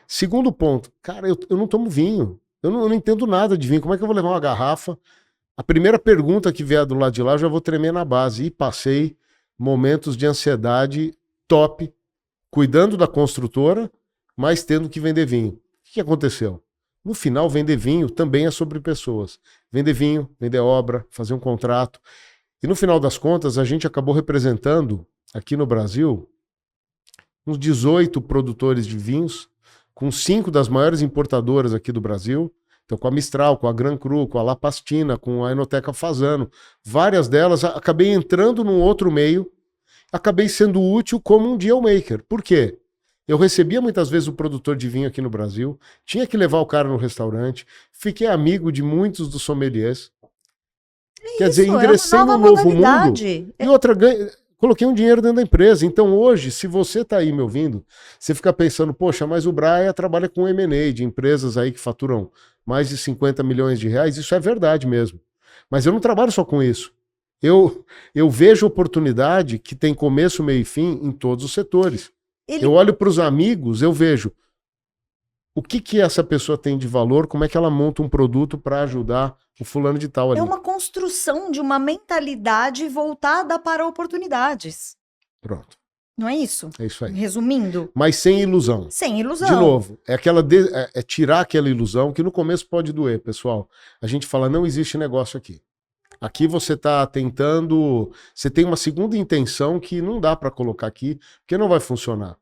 Segundo ponto, cara, eu não tomo vinho. Eu não entendo nada de vinho. Como é que eu vou levar uma garrafa? A primeira pergunta que vier do lado de lá, eu já vou tremer na base. E passei momentos de ansiedade top, cuidando da construtora, mas tendo que vender vinho. O que aconteceu? No final, vender vinho também é sobre pessoas. Vender vinho, vender obra, fazer um contrato. E no final das contas, a gente acabou representando, aqui no Brasil, uns 18 produtores de vinhos, com 5 das maiores importadoras aqui do Brasil. Então, com a Mistral, com a Gran Cru, com a La Pastina, com a Enoteca Fasano, várias delas, acabei entrando num outro meio, acabei sendo útil como um dealmaker. Por quê? Eu recebia muitas vezes o produtor de vinho aqui no Brasil, tinha que levar o cara no restaurante, fiquei amigo de muitos dos sommeliers. Quer dizer, ingressei num novo mundo. E outra, coloquei um dinheiro dentro da empresa. Então hoje, se você está aí me ouvindo, você fica pensando, poxa, mas o Brian trabalha com M&A de empresas aí que faturam mais de 50 milhões de reais. Isso é verdade mesmo. Mas eu não trabalho só com isso. Eu vejo oportunidade que tem começo, meio e fim em todos os setores. Eu olho para os amigos, eu vejo o que essa pessoa tem de valor, como é que ela monta um produto para ajudar o fulano de tal ali. É uma construção de uma mentalidade voltada para oportunidades. Pronto. Não é isso? É isso aí. Resumindo. Mas sem ilusão. Sem ilusão. De novo, é tirar aquela ilusão que no começo pode doer, pessoal. A gente fala, não existe negócio aqui. Aqui você está tentando, você tem uma segunda intenção que não dá para colocar aqui, porque não vai funcionar.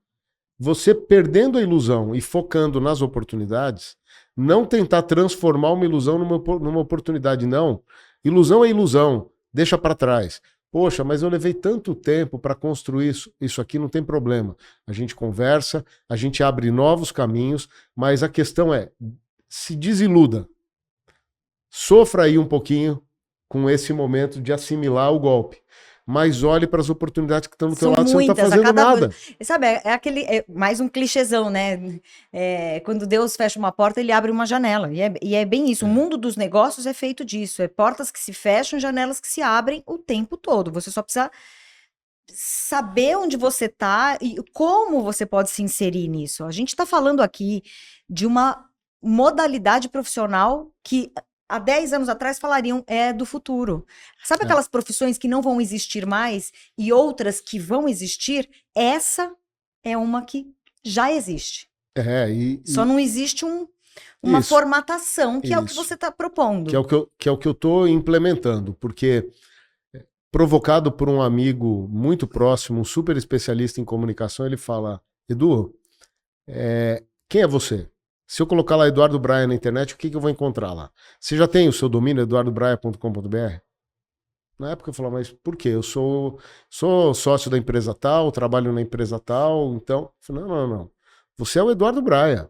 Você perdendo a ilusão e focando nas oportunidades, não tentar transformar uma ilusão numa oportunidade, não. Ilusão é ilusão, deixa para trás. Poxa, mas eu levei tanto tempo para construir isso aqui, não tem problema. A gente conversa, a gente abre novos caminhos, mas a questão é, se desiluda. Sofra aí um pouquinho com esse momento de assimilar o golpe. Mas olhe para as oportunidades que estão do teu lado, você não está fazendo nada. Sabe, mais um clichêzão, né? Quando Deus fecha uma porta, ele abre uma janela. E é bem isso. O mundo dos negócios é feito disso. É portas que se fecham, janelas que se abrem o tempo todo. Você só precisa saber onde você está e como você pode se inserir nisso. A gente está falando aqui de uma modalidade profissional que há 10 anos atrás falariam é do futuro. Sabe É. aquelas profissões que não vão existir mais e outras que vão existir? Essa é uma que já existe. Só não existe uma Isso, formatação, que é o que isso. você está propondo. Que é o que eu estou implementando, porque provocado por um amigo muito próximo, um super especialista em comunicação, ele fala: Edu, quem é você? Se eu colocar lá Eduardo Braia na internet, o que eu vou encontrar lá? Você já tem o seu domínio, eduardobraia.com.br? Na época eu falava, mas por quê? Eu sou sócio da empresa tal, trabalho na empresa tal, então... Eu falei, não. Você é o Eduardo Braia.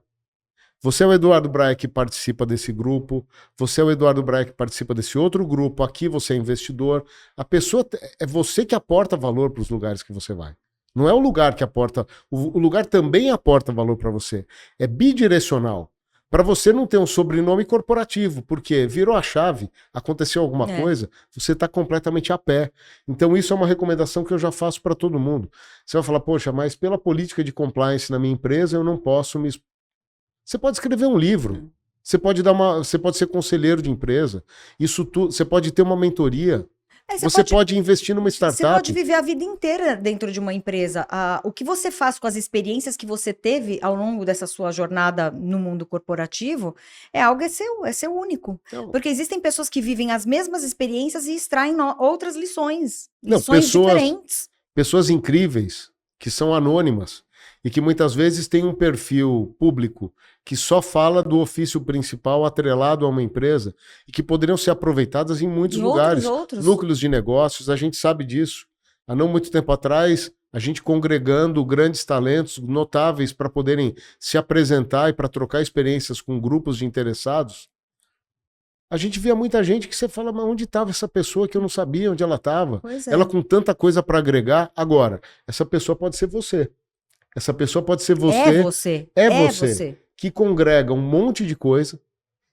Você é o Eduardo Braia que participa desse grupo, você é o Eduardo Braia que participa desse outro grupo, aqui você é investidor. A pessoa, é você que aporta valor para os lugares que você vai. Não é o lugar que aporta, o lugar também aporta valor para você. É bidirecional. Para você não ter um sobrenome corporativo, porque virou a chave, aconteceu alguma coisa, você está completamente a pé. Então isso é uma recomendação que eu já faço para todo mundo. Você vai falar, poxa, mas pela política de compliance na minha empresa eu não posso me... Você pode escrever um livro, você pode ser conselheiro de empresa, isso tudo, você pode ter uma mentoria. Você pode investir numa startup. Você pode viver a vida inteira dentro de uma empresa. O que você faz com as experiências que você teve ao longo dessa sua jornada no mundo corporativo é algo é seu único. Então, porque existem pessoas que vivem as mesmas experiências e extraem outras lições. Não, Lições diferentes. Pessoas incríveis, que são anônimas e que muitas vezes têm um perfil público que só fala do ofício principal atrelado a uma empresa e que poderiam ser aproveitadas em muitos lugares. Outros. Núcleos de negócios, a gente sabe disso. Há não muito tempo atrás, a gente congregando grandes talentos notáveis para poderem se apresentar e para trocar experiências com grupos de interessados. A gente via muita gente que você fala, mas onde estava essa pessoa que eu não sabia onde ela estava? Ela com tanta coisa para agregar. Agora, essa pessoa pode ser você. Essa pessoa pode ser você. É você. Que congrega um monte de coisa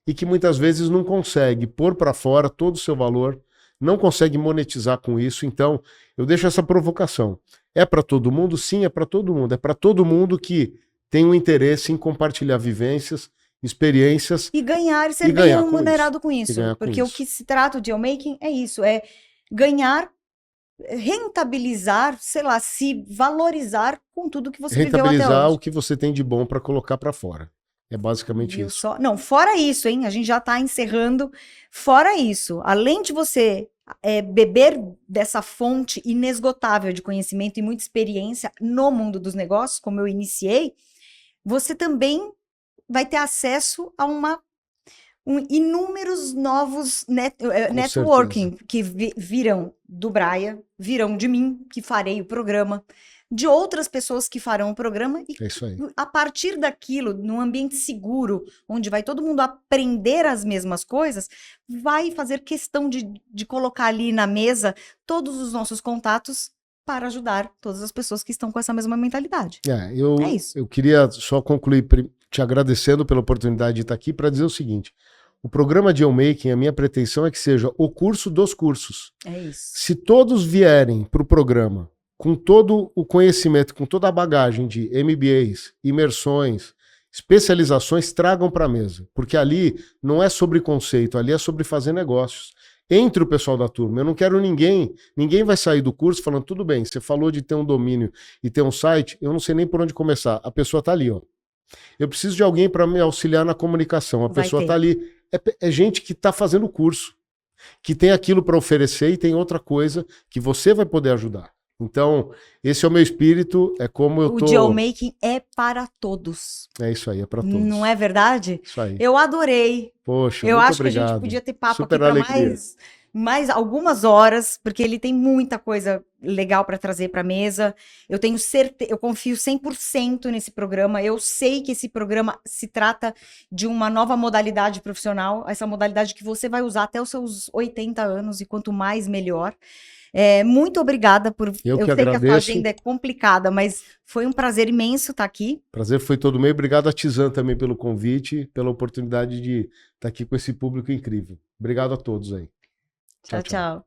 e que muitas vezes não consegue pôr para fora todo o seu valor, não consegue monetizar com isso. Então, eu deixo essa provocação. É para todo mundo? Sim, é para todo mundo. É para todo mundo que tem um interesse em compartilhar vivências, experiências. E ganhar e ser bem remunerado com isso. Porque o que se trata de deal-making é isso, é ganhar, rentabilizar, sei lá, se valorizar com tudo que você viveu até hoje. Rentabilizar o que você tem de bom para colocar para fora. É basicamente isso. Só? Não, fora isso, hein? A gente já está encerrando. Fora isso, além de você beber dessa fonte inesgotável de conhecimento e muita experiência no mundo dos negócios, como eu iniciei, você também vai ter acesso a inúmeros novos networking que virão do Braia, virão de mim, que farei o programa, de outras pessoas que farão o programa, e a partir daquilo, num ambiente seguro, onde vai todo mundo aprender as mesmas coisas, vai fazer questão de colocar ali na mesa todos os nossos contatos para ajudar todas as pessoas que estão com essa mesma mentalidade. É isso. Eu queria só concluir te agradecendo pela oportunidade de estar aqui para dizer o seguinte: o programa Dealmaking, a minha pretensão é que seja o curso dos cursos. É isso. Se todos vierem para o programa com todo o conhecimento, com toda a bagagem de MBAs, imersões, especializações, tragam para a mesa. Porque ali não é sobre conceito, ali é sobre fazer negócios. Entre o pessoal da turma. Eu não quero ninguém vai sair do curso falando, tudo bem, você falou de ter um domínio e ter um site, eu não sei nem por onde começar. A pessoa está ali, ó. Eu preciso de alguém para me auxiliar na comunicação. A pessoa está ali. É gente que está fazendo o curso, que tem aquilo para oferecer e tem outra coisa que você vai poder ajudar. Então, esse é o meu espírito, é como eu tô... O dealmaking é para todos. É isso aí, é para todos. Não é verdade? Isso aí. Eu adorei. Poxa, eu muito acho obrigado. Que a gente podia ter papo Super aqui para mais algumas horas, porque ele tem muita coisa legal para trazer para a mesa. Eu tenho certeza, eu confio 100% nesse programa. Eu sei que esse programa se trata de uma nova modalidade profissional, essa modalidade que você vai usar até os seus 80 anos, e quanto mais, melhor. Muito obrigada por... Eu sei agradeço. Que a sua agenda é complicada, mas foi um prazer imenso estar aqui. Prazer foi todo meu. Obrigado a Tizan também pelo convite, pela oportunidade de estar aqui com esse público incrível. Obrigado a todos aí. Tchau, tchau.